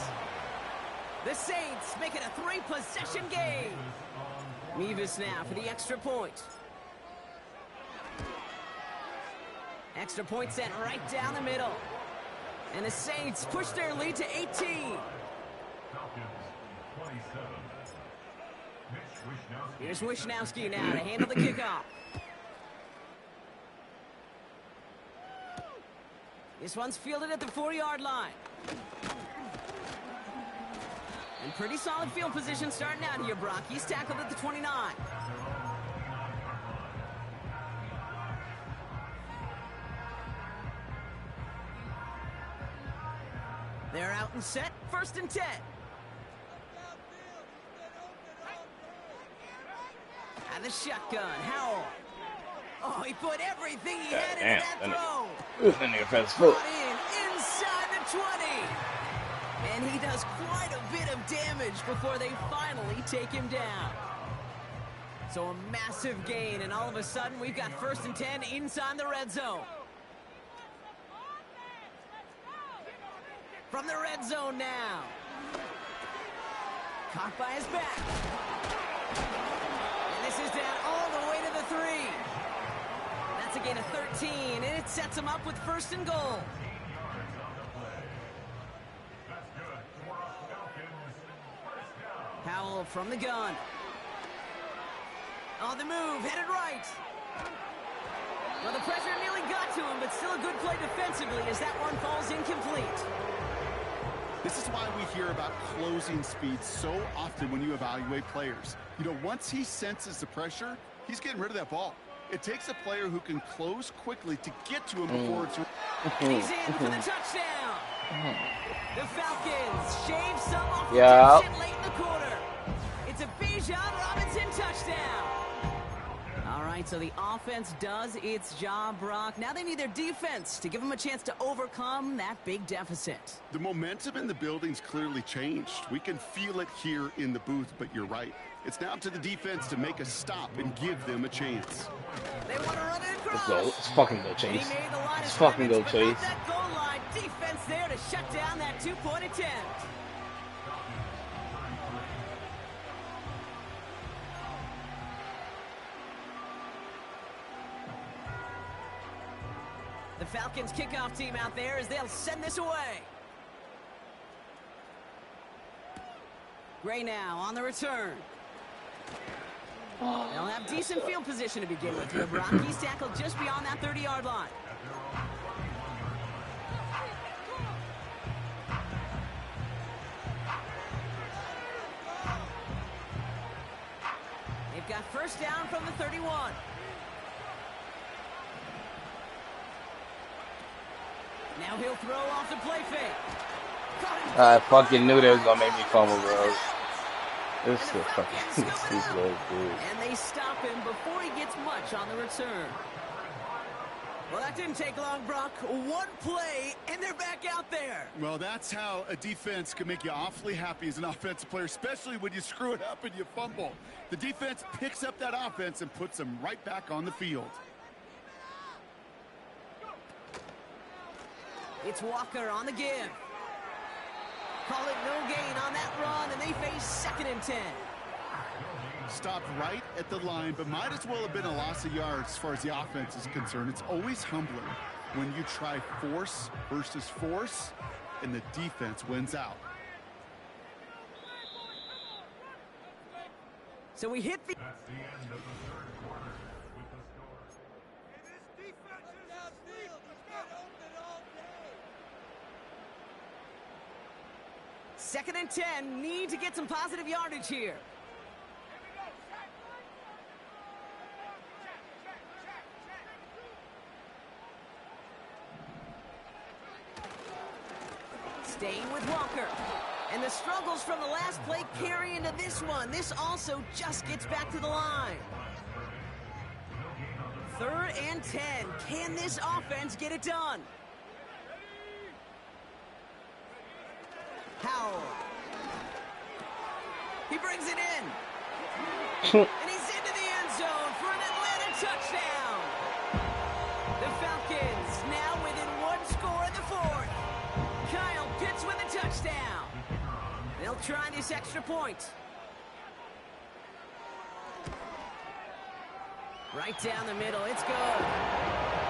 The Saints make it a 3-possession game. Mevis now for the extra point. Extra point sent right down the middle. And the Saints push their lead to 18. Here's Wishnowski now to handle the kickoff. This one's fielded at the 4-yard line. And pretty solid field position starting out here, Brock. He's tackled at the 29. They're out and set. 1st and 10. And the shotgun. Howell. Oh, he put everything he had into that throw. Who's in the offense foot? Brought in inside the 20. And he does quite a bit of damage before they finally take him down. So a massive gain, and all of a sudden we've got 1st and 10 inside the red zone. From the red zone now. Caught by his back. And this is down all the way to the 3. That's a gain of 13, and it sets him up with 1st and goal. Howell from the gun. On the move, headed right. Well, the pressure nearly got to him, but still a good play defensively as that one falls incomplete. This is why we hear about closing speed so often when you evaluate players. You know, once he senses the pressure, he's getting rid of that ball. It takes a player who can close quickly to get to him before it's... And he's in for the touchdown. The Falcons shave some off the tension late in the quarter. It's a Bijan Robinson touchdown. All right, so the offense does its job, Brock. Now they need their defense to give them a chance to overcome that big deficit. The momentum in the building's clearly changed. We can feel it here in the booth, but you're right. It's now up to the defense to make a stop and give them a chance. They want to run it across. Let's go. Let's fucking go, Chase. Let's fucking go, Chase. That goal line defense there to shut down that 2-point attempt. The Falcons kickoff team out there as they'll send this away. Gray now on the return. They'll have decent field position to begin with here, Brock. He's tackled just beyond that 30-yard line. They've got 1st down from the 31. Now he'll throw off the play fake. I fucking knew they was gonna make me fumble, bro. This is fucking stupid, dude. And they stop him before he gets much on the return. Well, that didn't take long, Brock. One play, and they're back out there. Well, that's how a defense can make you awfully happy as an offensive player, especially when you screw it up and you fumble. The defense picks up that offense and puts them right back on the field. It's Walker on the give. Call it no gain on that run, and they face 2nd and 10. Stopped right at the line, but might as well have been a loss of yards as far as the offense is concerned. It's always humbling when you try force versus force, and the defense wins out. So we hit the... That's the end of the 3rd quarter with the score. This defense is outfield. He's got open all day. 2nd and 10, need to get some positive yardage here. Staying with Walker. And the struggles from the last play carry into this one. This also just gets back to the line. 3rd and 10. Can this offense get it done? Howell. He brings it in. And he's into the end zone for an Atlanta touchdown. The Falcons now within 1 score in the 4th. Kyle Pitts with a touchdown. They'll try this extra point. Right down the middle, it's good.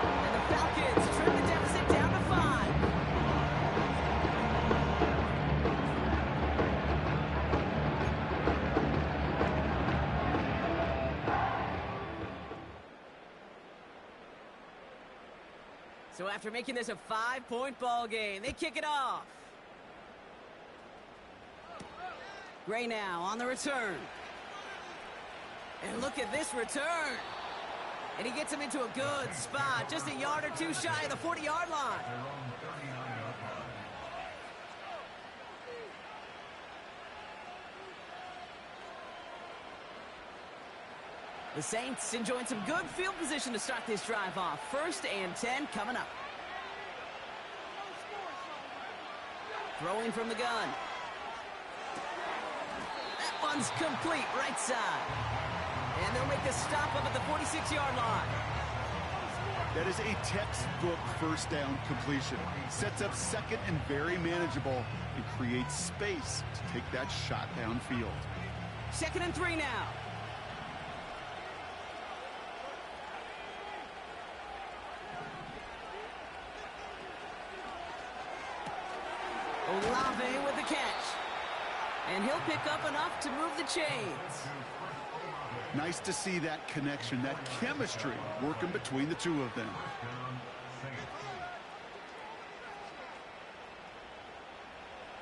And the Falcons trim the deficit down to 5. So after making this a 5-point ball game, they kick it off. Gray now on the return. And look at this return. And he gets him into a good spot, just a yard or two shy of the 40-yard line. The Saints enjoying some good field position to start this drive off. 1st and 10 coming up. Throwing from the gun. That one's complete, right side. And they'll make the stop up at the 46-yard line. That is a textbook first down completion. Sets up second and very manageable and creates space to take that shot downfield. 2nd and 3 now. Olave with the catch. And he'll pick up enough to move the chains. Nice to see that connection, that chemistry working between the two of them.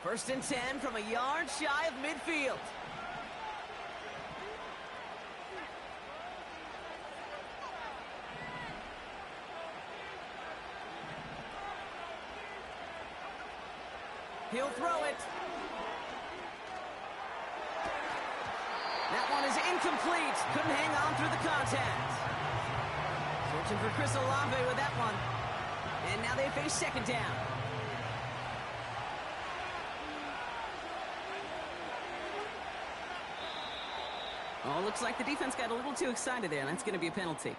First and 10 from a yard shy of midfield. He'll throw it. That one is incomplete. Couldn't hang on through the contact. Searching for Chris Olave with that one. And now they face 2nd down. Oh, looks like the defense got a little too excited there, and that's going to be a penalty.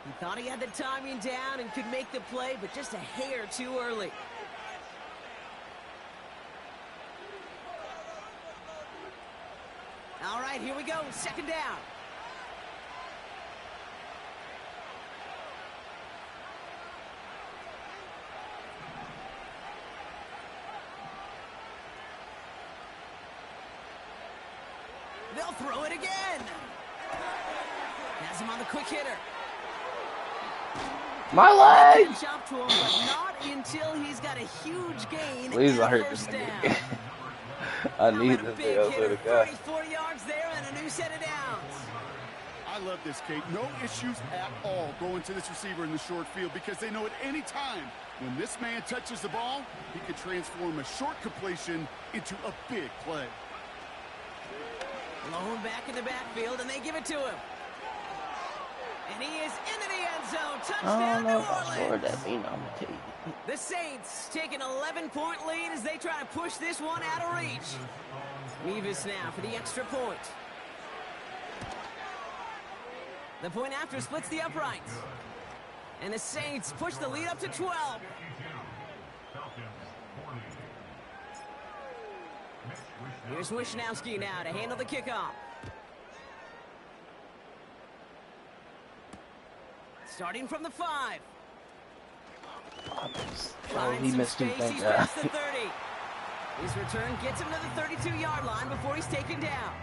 He thought he had the timing down and could make the play, but just a hair too early. All right, here we go. 2nd down. They'll throw it again. Has him on the quick hitter. My leg! Jump to him, but not until he's got a huge gain. Please and don't a hurt this first down. nigga. I need this Big nigga hitter, to go. 34 yards there and a new set of downs. I love this, Kate. No issues at all going to this receiver in the short field because they know at any time when this man touches the ball, he can transform a short completion into a big play. Blown back in the backfield, and they give it to him. And he is into the end zone. I Touchdown, don't know New if I scored Orleans. that bean, I'm gonna tell you. The Saints take an 11-point lead as they try to push this one out of reach. Mevis now for the extra point. The point after splits the uprights. And the Saints push the lead up to 12. Here's Wisnowski now to handle the kickoff. Starting from the 5. Oh, he missed him, thank He's God. past the 30. His return gets him to the 32-yard line before he's taken down.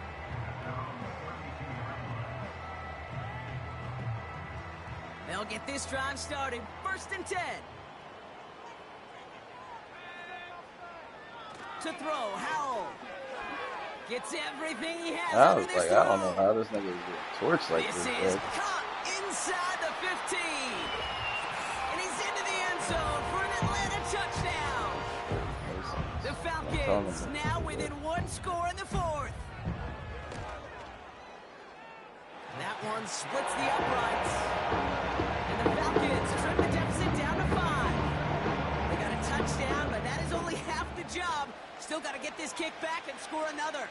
They'll get this drive started. 1st and 10. To throw, Howell. Gets everything he has I under was this like, throw. I don't know how this nigga is getting torched like This this. is caught inside the 15. And he's into the end zone for an Atlanta touchdown. The Falcons now within 1 score in the 4th. That one splits the uprights. And the Falcons trim the deficit down to 5. They got a touchdown, but that is only half the job. Still got to get this kick back and score another.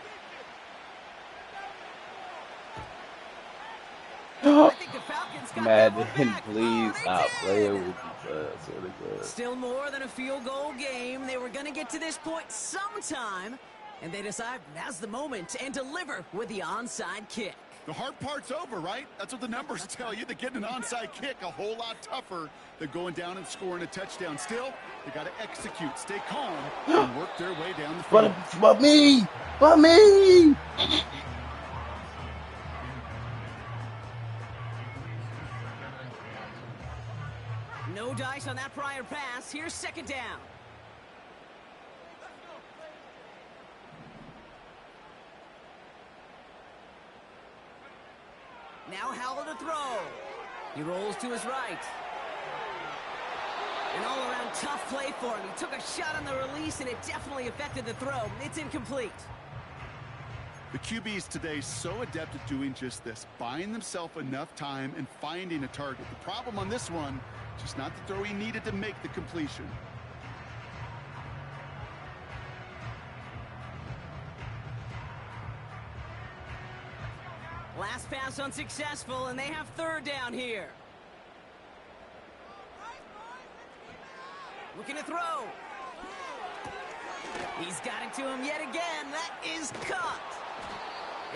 I think the Falcons got that one Madden, back. please Oh, stop they playing did. with me, I swear to God. Still more than a field goal game. They were going to get to this point sometime, and they decide now's the moment and deliver with the onside kick. The hard part's over, right? That's what the numbers tell you. They're getting an onside kick a whole lot tougher than going down and scoring a touchdown. Still, they got to execute, stay calm, and work their way down the field. But me! No dice on that prior pass. Here's 2nd down. Now Howell to throw. He rolls to his right. An all-around tough play for him. He took a shot on the release, and it definitely affected the throw. It's incomplete. The QBs today so adept at doing just this, buying themselves enough time and finding a target. The problem on this one, just not the throw he needed to make the completion. Last pass unsuccessful, and they have 3rd down here. Looking to throw. He's got it to him yet again. That is caught.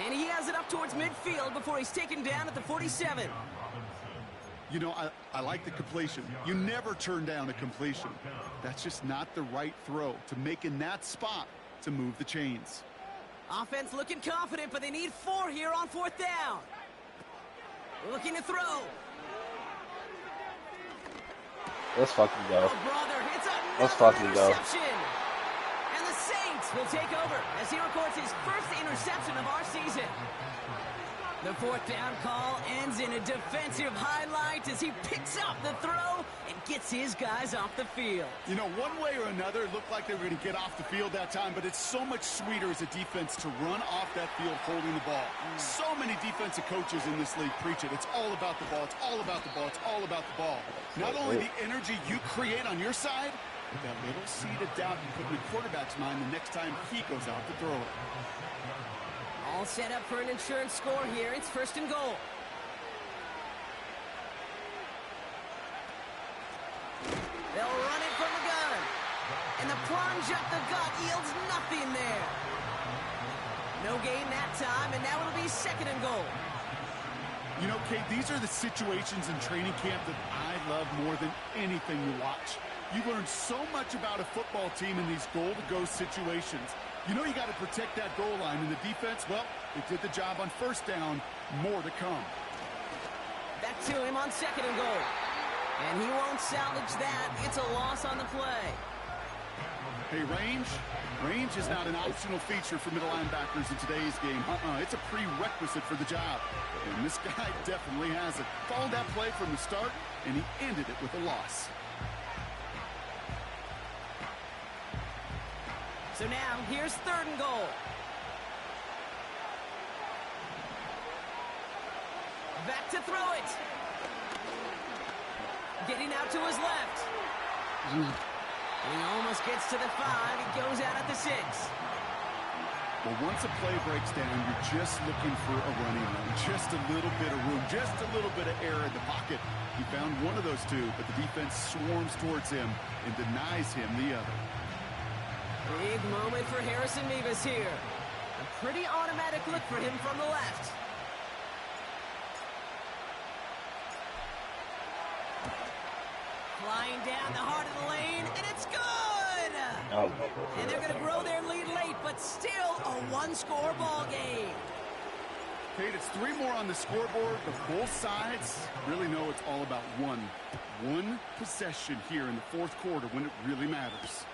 And he has it up towards midfield before he's taken down at the 47. You know, I like the completion. You never turn down a completion. That's just not the right throw to make in that spot to move the chains. Offense looking confident, but they need 4 here on 4th down. Looking to throw. Let's fucking go. Oh, brother, it's Let's another fucking go. interception. And the Saints will take over as he records his first interception of our season. The 4th down call ends in a defensive highlight as he picks up the throw and gets his guys off the field. You know, one way or another, it looked like they were going to get off the field that time, but it's so much sweeter as a defense to run off that field holding the ball. So many defensive coaches in this league preach it. It's all about the ball. It's all about the ball. It's all about the ball. Not only the energy you create on your side, but that little seed of doubt you put in the quarterback's mind the next time he goes out to throw it. All set up for an insurance score here. It's 1st and goal. They'll run it from the gun. And the plunge up the gut yields nothing there. No gain that time, and now it'll be 2nd and goal. You know, Kate, these are the situations in training camp that I love more than anything you watch. You learn so much about a football team in these goal-to-go situations. You know you got to protect that goal line, and the defense, well, they did the job on 1st down. More to come. Back to him on 2nd and goal. And he won't salvage that. It's a loss on the play. Hey, range is not an optional feature for middle linebackers in today's game. It's a prerequisite for the job. And this guy definitely has it. Followed that play from the start, and he ended it with a loss. So now, here's 3rd and goal. Back to throw it. Getting out to his left. And he almost gets to the 5. He goes out at the 6. Well, once a play breaks down, you're just looking for a running lane. Just a little bit of room, just a little bit of air in the pocket. He found one of those two, but the defense swarms towards him and denies him the other. Big moment for Harrison Mevis here. A pretty automatic look for him from the left. Flying down the heart of the lane, and it's good! Oh. And they're going to grow their lead late, but still a 1-score ball game. Kate, it's 3 more on the scoreboard, but both sides really know it's all about one possession here in the 4th quarter when it really matters.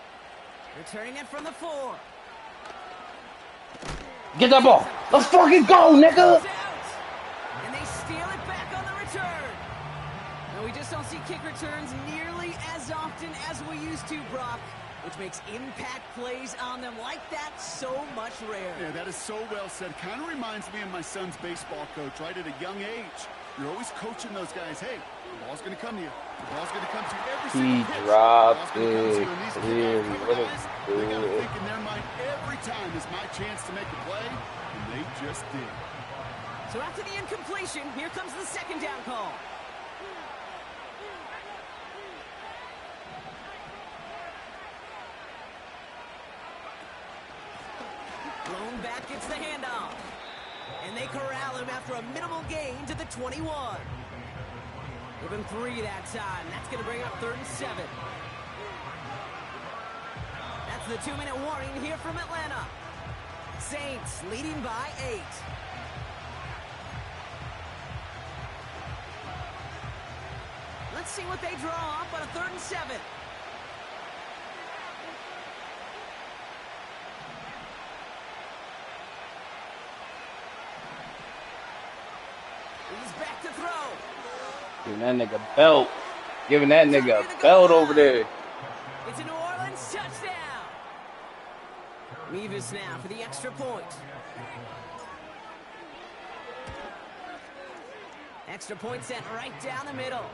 Returning it from the 4. Get that ball. Let's fucking go, nigga. And they steal it back on the return. No, we just don't see kick returns nearly as often as we used to, Brock, which makes impact plays on them like that so much rarer. Yeah, that is so well said. Kind of reminds me of my son's baseball coach, right? At a young age, you're always coaching those guys, hey, the ball's going to come to you. The ball's going to come to you every single pitch. He dropped it. Clearly. What a They got to think in their mind every time is my chance to make a play, and they just did. So after the incompletion, here comes the 2nd down call. Blown back gets the handoff. And they corral him after a minimal gain to the 21. Give him 3 that time. That's going to bring up 3rd and 7. That's the 2-minute warning here from Atlanta. Saints leading by 8. Let's see what they draw up on a 3rd and 7. He's back to throw. Giving that nigga belt. Giving that nigga a belt over there. It's a New Orleans touchdown. Mevis now for the extra point. Extra point sent right down the middle.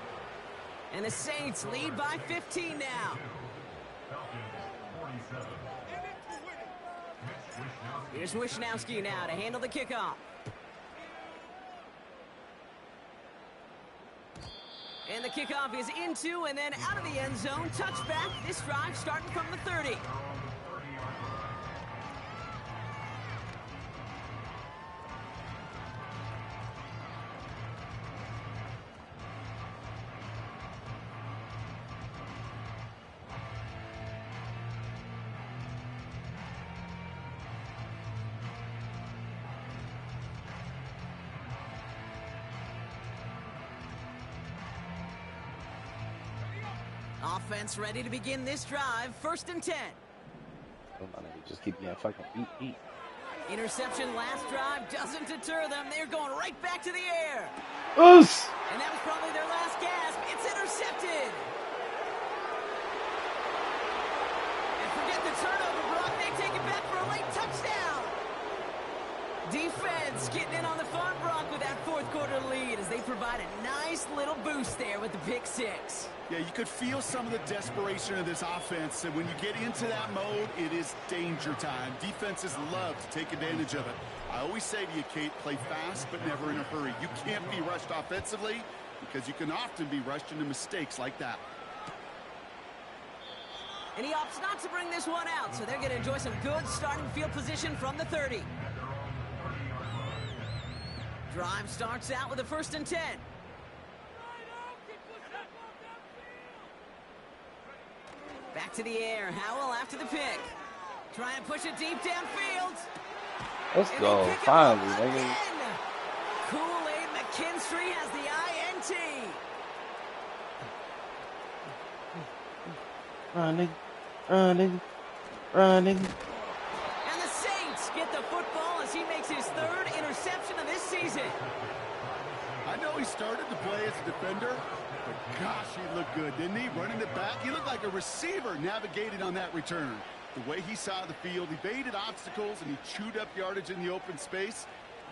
And the Saints lead by 15 now. Here's Wishnowski now to handle the kickoff. And the kickoff is into and then out of the end zone. Touchback. This drive starting from the 30. Offense ready to begin this drive. 1st and 10. Oh, my nigga, just keep getting fucking beat. Interception last drive doesn't deter them. They're going right back to the air. Oos! And that was probably their last gasp. It's intercepted. And forget the turnover, Brock. They take it back for a late touchdown. Defense getting in on the fun, Brock, with that 4th quarter lead as they provide a nice little boost there with the pick 6. Yeah, you could feel some of the desperation of this offense. And when you get into that mode, it is danger time. Defenses love to take advantage of it. I always say to you, Kate, play fast but never in a hurry. You can't be rushed offensively because you can often be rushed into mistakes like that. And he opts not to bring this one out, so they're going to enjoy some good starting field position from the 30. Drive starts out with a 1st and 10. Back to the air. Howell after the pick. Try and push it deep downfield. Let's go. Finally, nigga. Kool-Aid McKinstry has the INT. Running. And the Saints get the football as he makes his 3rd interception of this season. I know he started to play as a defender, but gosh, he looked good, didn't he? Running it back, he looked like a receiver navigating on that return. The way he saw the field, evaded obstacles, and he chewed up yardage in the open space.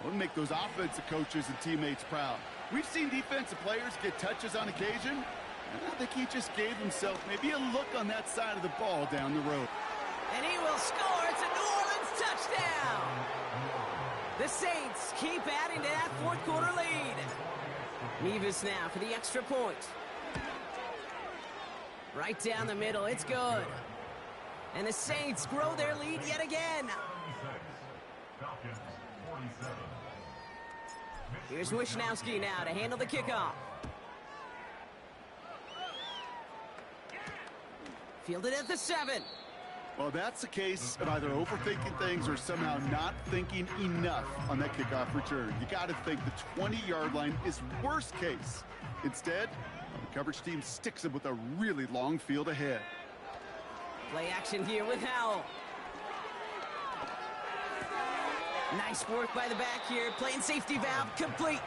Will make those offensive coaches and teammates proud. We've seen defensive players get touches on occasion, and I think he just gave himself maybe a look on that side of the ball down the road. And he will score. It's a New Orleans touchdown. The Saints keep adding to that 4th quarter lead. Nevis now for the extra point. Right down the middle. It's good. And the Saints grow their lead yet again. Here's Wishnowski now to handle the kickoff. Fielded at the 7. Well, that's a case of either overthinking things or somehow not thinking enough on that kickoff return. You got to think the 20-yard line is worst case. Instead, the coverage team sticks him with a really long field ahead. Play action here with Howell. Nice work by the back here. Playing safety valve complete.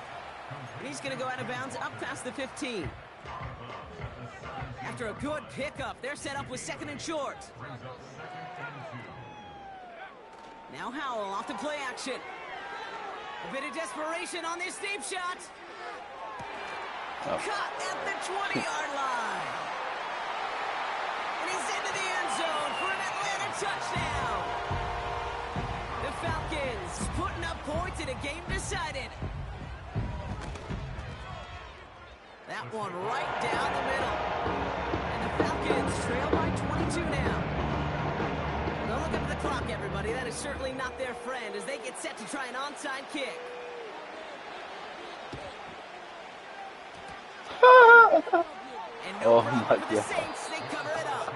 And he's going to go out of bounds up past the 15. After a good pickup, they're set up with 2nd and short. Now Howell off the play action. A bit of desperation on this deep shot. Caught at the 20-yard line. And he's into the end zone for an Atlanta touchdown. The Falcons putting up points in a game decided. That one right down the middle. And the Falcons trail by 22 now. Don't look up at the clock, everybody. That is certainly not their friend as they get set to try an onside kick. And no problem for the Saints. They cover it up.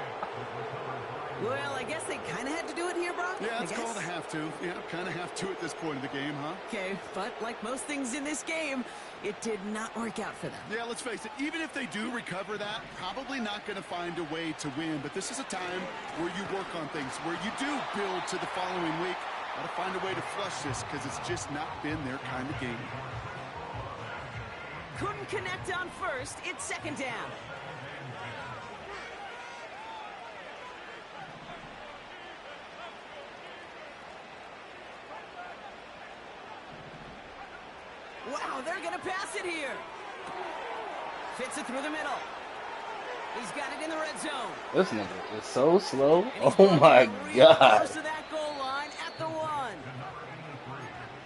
Well, I guess they kind of had to do it here, Brock. Yeah, it's called a have to. Yeah, kind of have to at this point of the game, huh? Okay, but like most things in this game, it did not work out for them. Yeah, let's face it, even if they do recover that, probably not going to find a way to win. But this is a time where you work on things, where you do build to the following week. Got to find a way to flush this because it's just not been their kind of game. Couldn't connect on 1st. It's 2nd down. Wow, they're going to pass it here. Fits it through the middle. He's got it in the red zone. This nigga is so slow. Oh my god. Close to that goal line at the 1.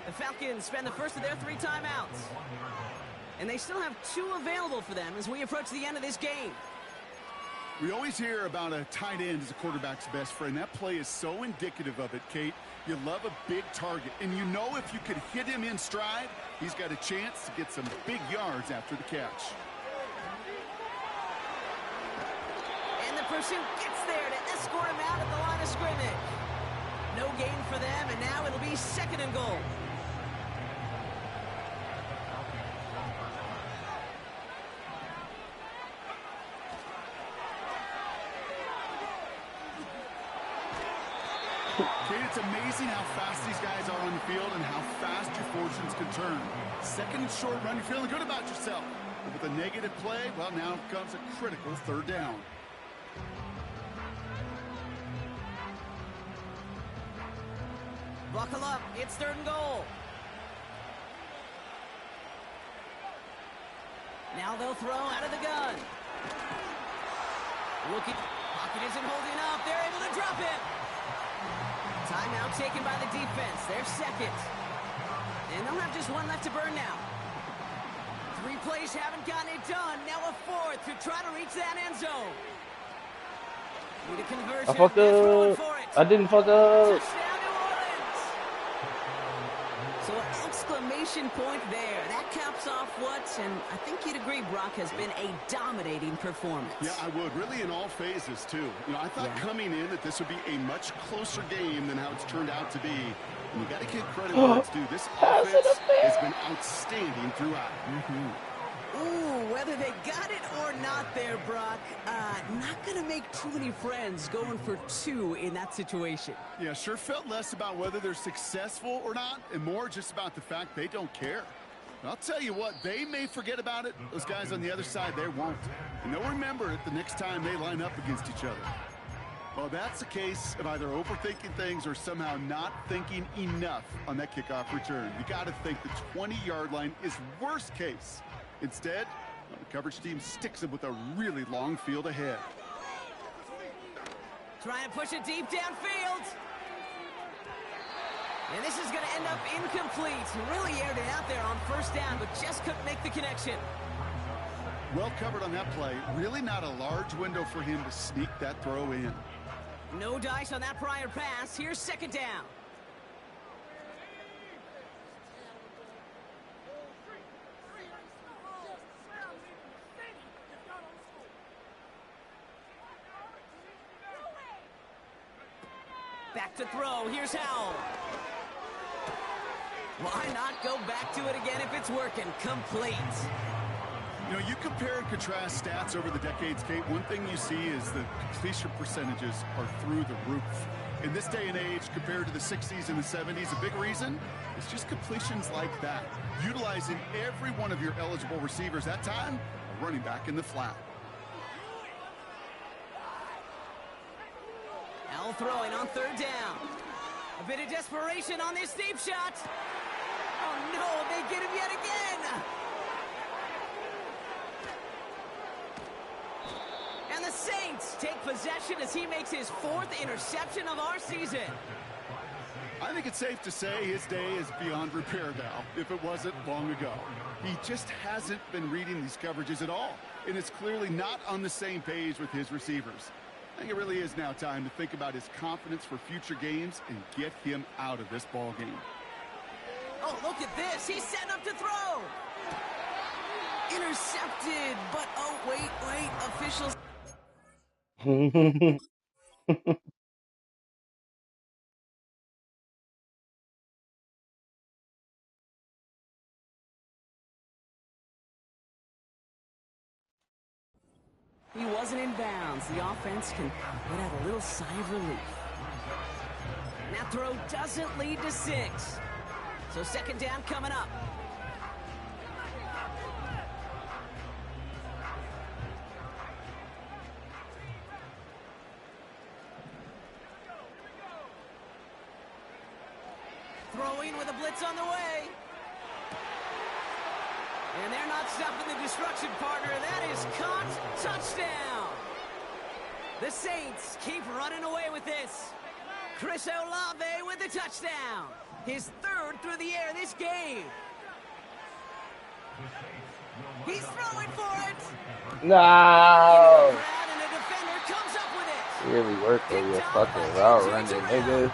The Falcons spend the first of their 3 timeouts. And they still have 2 available for them as we approach the end of this game. We always hear about a tight end as a quarterback's best friend. That play is so indicative of it, Kate. You love a big target, and you know if you could hit him in stride, he's got a chance to get some big yards after the catch. And the pursuit gets there to escort him out at the line of scrimmage. No gain for them, and now it'll be 2nd and goal. Kate, it's amazing how fast these guys are on the field and how fast your fortunes can turn. 2nd and short run, you're feeling good about yourself. But with a negative play, well, now comes a critical 3rd down. Buckle up, it's 3rd and goal. Now they'll throw out of the gun. Looking, pocket isn't holding up, they're able to drop it. Timeout taken by the defense. They're 2nd. And they'll have just 1 left to burn now. 3 plays haven't gotten it done. Now a 4th to try to reach that end zone. Need a conversion. I fucked up. I didn't fuck up. Touchdown, New Orleans. So an exclamation point there. That caps off what, and I think you'd agree, Brock, has been a dominating performance. Yeah, I would. Really in all phases, too. You know, I thought coming in that this would be a much closer game than how it's turned out to be. And you got to give credit where it's due. This offense has been outstanding throughout. Ooh, whether they got it or not there, Brock, not going to make too many friends going for 2 in that situation. Yeah, sure felt less about whether they're successful or not, and more just about the fact they don't care. And I'll tell you what, they may forget about it. Those guys on the other side, they won't. And they'll remember it the next time they line up against each other. Well, that's a case of either overthinking things or somehow not thinking enough on that kickoff return. You got to think the 20-yard line is worst case. Instead, the coverage team sticks them with a really long field ahead. Trying to push it deep downfield. And this is going to end up incomplete. Really aired it out there on 1st down, but just couldn't make the connection. Well covered on that play. Really not a large window for him to sneak that throw in. No dice on that prior pass. Here's 2nd down. Back to throw. Here's Howell. Why not go back to it again if it's working? Complete. You know, you compare and contrast stats over the decades, Kate. One thing you see is the completion percentages are through the roof. In this day and age, compared to the 60s and the 70s, a big reason is just completions like that. Utilizing every one of your eligible receivers. That time, a running back in the flat. Al throwing on 3rd down. A bit of desperation on this deep shot. Oh no, they get him yet again. And the Saints take possession as he makes his 4th interception of our season. I think it's safe to say his day is beyond repair now, if it wasn't long ago. He just hasn't been reading these coverages at all, and it's clearly not on the same page with his receivers. I think it really is now time to think about his confidence for future games and get him out of this ball game. Oh, look at this. He's setting up to throw. Intercepted, but oh, wait, officials. He wasn't in bounds. The offense can let out a little sigh of relief. And that throw doesn't lead to 6. So 2nd down coming up. Throwing with a blitz on the way. And they're not stopping the destruction, partner. That is caught. Touchdown. The Saints keep running away with this. Chris Olave with the touchdown. His 3rd through the air this game. He's throwing for it. No. Crowd and a defender comes up with it. Really work on your Picked off by fucking route AJ running, Terrell. nigga.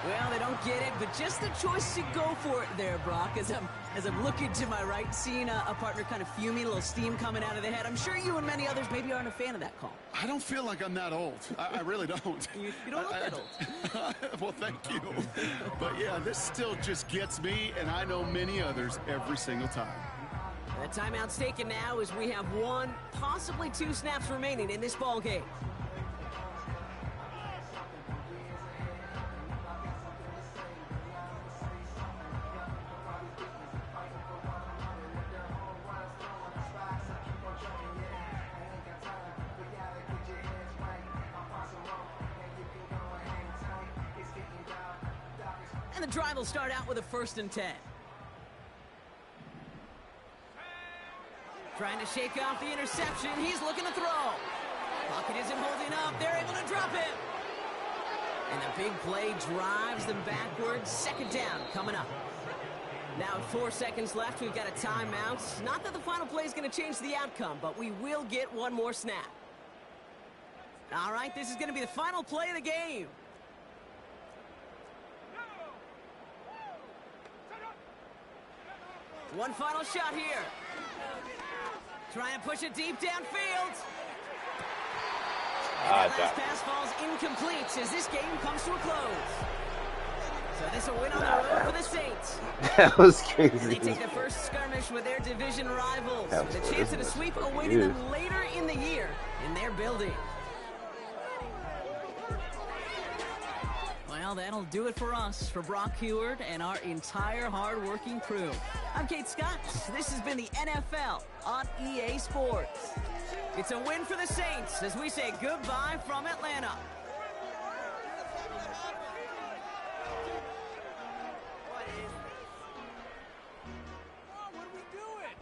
Well, they don't get it, but just the choice to go for it there, Brock. As I'm looking to my right, seeing a partner kind of fuming, a little steam coming out of the head. I'm sure you and many others maybe aren't a fan of that call. I don't feel like I'm that old. I really don't. You don't look that old. Well, thank you. But yeah, this still just gets me, and I know many others every single time. The timeout's taken now as we have 1, possibly 2 snaps remaining in this ball game. And the drive will start out with a 1st and 10. Trying to shake off the interception. He's looking to throw. Pocket isn't holding up. They're able to drop him. And the big play drives them backwards. 2nd down coming up. Now with 4 seconds left, we've got a timeout. Not that the final play is going to change the outcome, but we will get 1 more snap. All right, this is going to be the final play of the game. One final shot here. Trying to push it deep downfield. And that last pass falls incomplete as this game comes to a close. So this will win on the road for the Saints. That was And crazy. they take their first skirmish with their division rivals. That With was a chance at a sweep awaiting Dude. them later in the year in their building. Well, that'll do it for us, for Brock Heward and our entire hard-working crew. I'm Kate Scott. This has been the NFL on EA Sports. It's a win for the Saints as we say goodbye from Atlanta. What are we doing?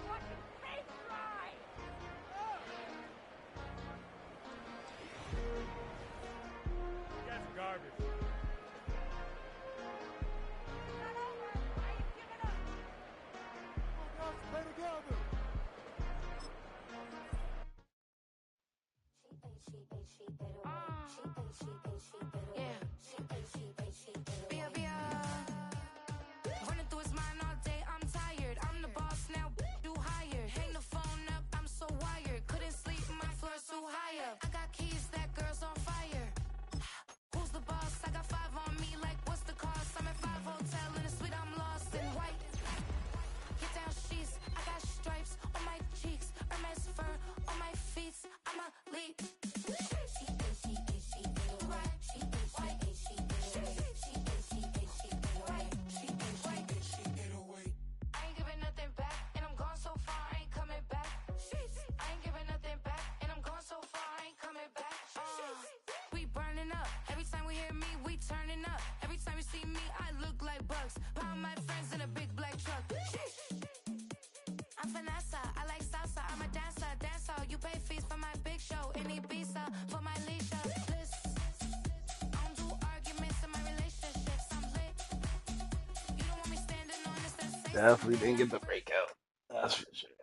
That's garbage. Play together. Running through his mind all day, I'm tired. I'm the boss now, you hired. Hang the phone up, I'm so wired. Couldn't sleep, my floor's too high up. I got keys, that girl's on fire. Who's the boss? I got 5 on me, like what's the cost? I'm at 5 hotel in a suite, I'm lost in white. Get down sheets, I got stripes on my cheeks. Hermes fur on my feet, I'm a lead. I ain't giving nothing back, and I'm gone so far, I ain't coming back. I ain't giving nothing back, and I'm gone so far, I ain't coming back. We burning up, every time we hear me, we turning up. Every time you see me, I look like bugs. Pound my friends in a big black truck. I'm Vanessa, I like salsa, I'm a dancer, you pay fees for my big show, in Ibiza, for my leisure. I don't do arguments in my relationships, I'm lit. You don't want me standing on this, Definitely didn't get the breakout. That's for sure.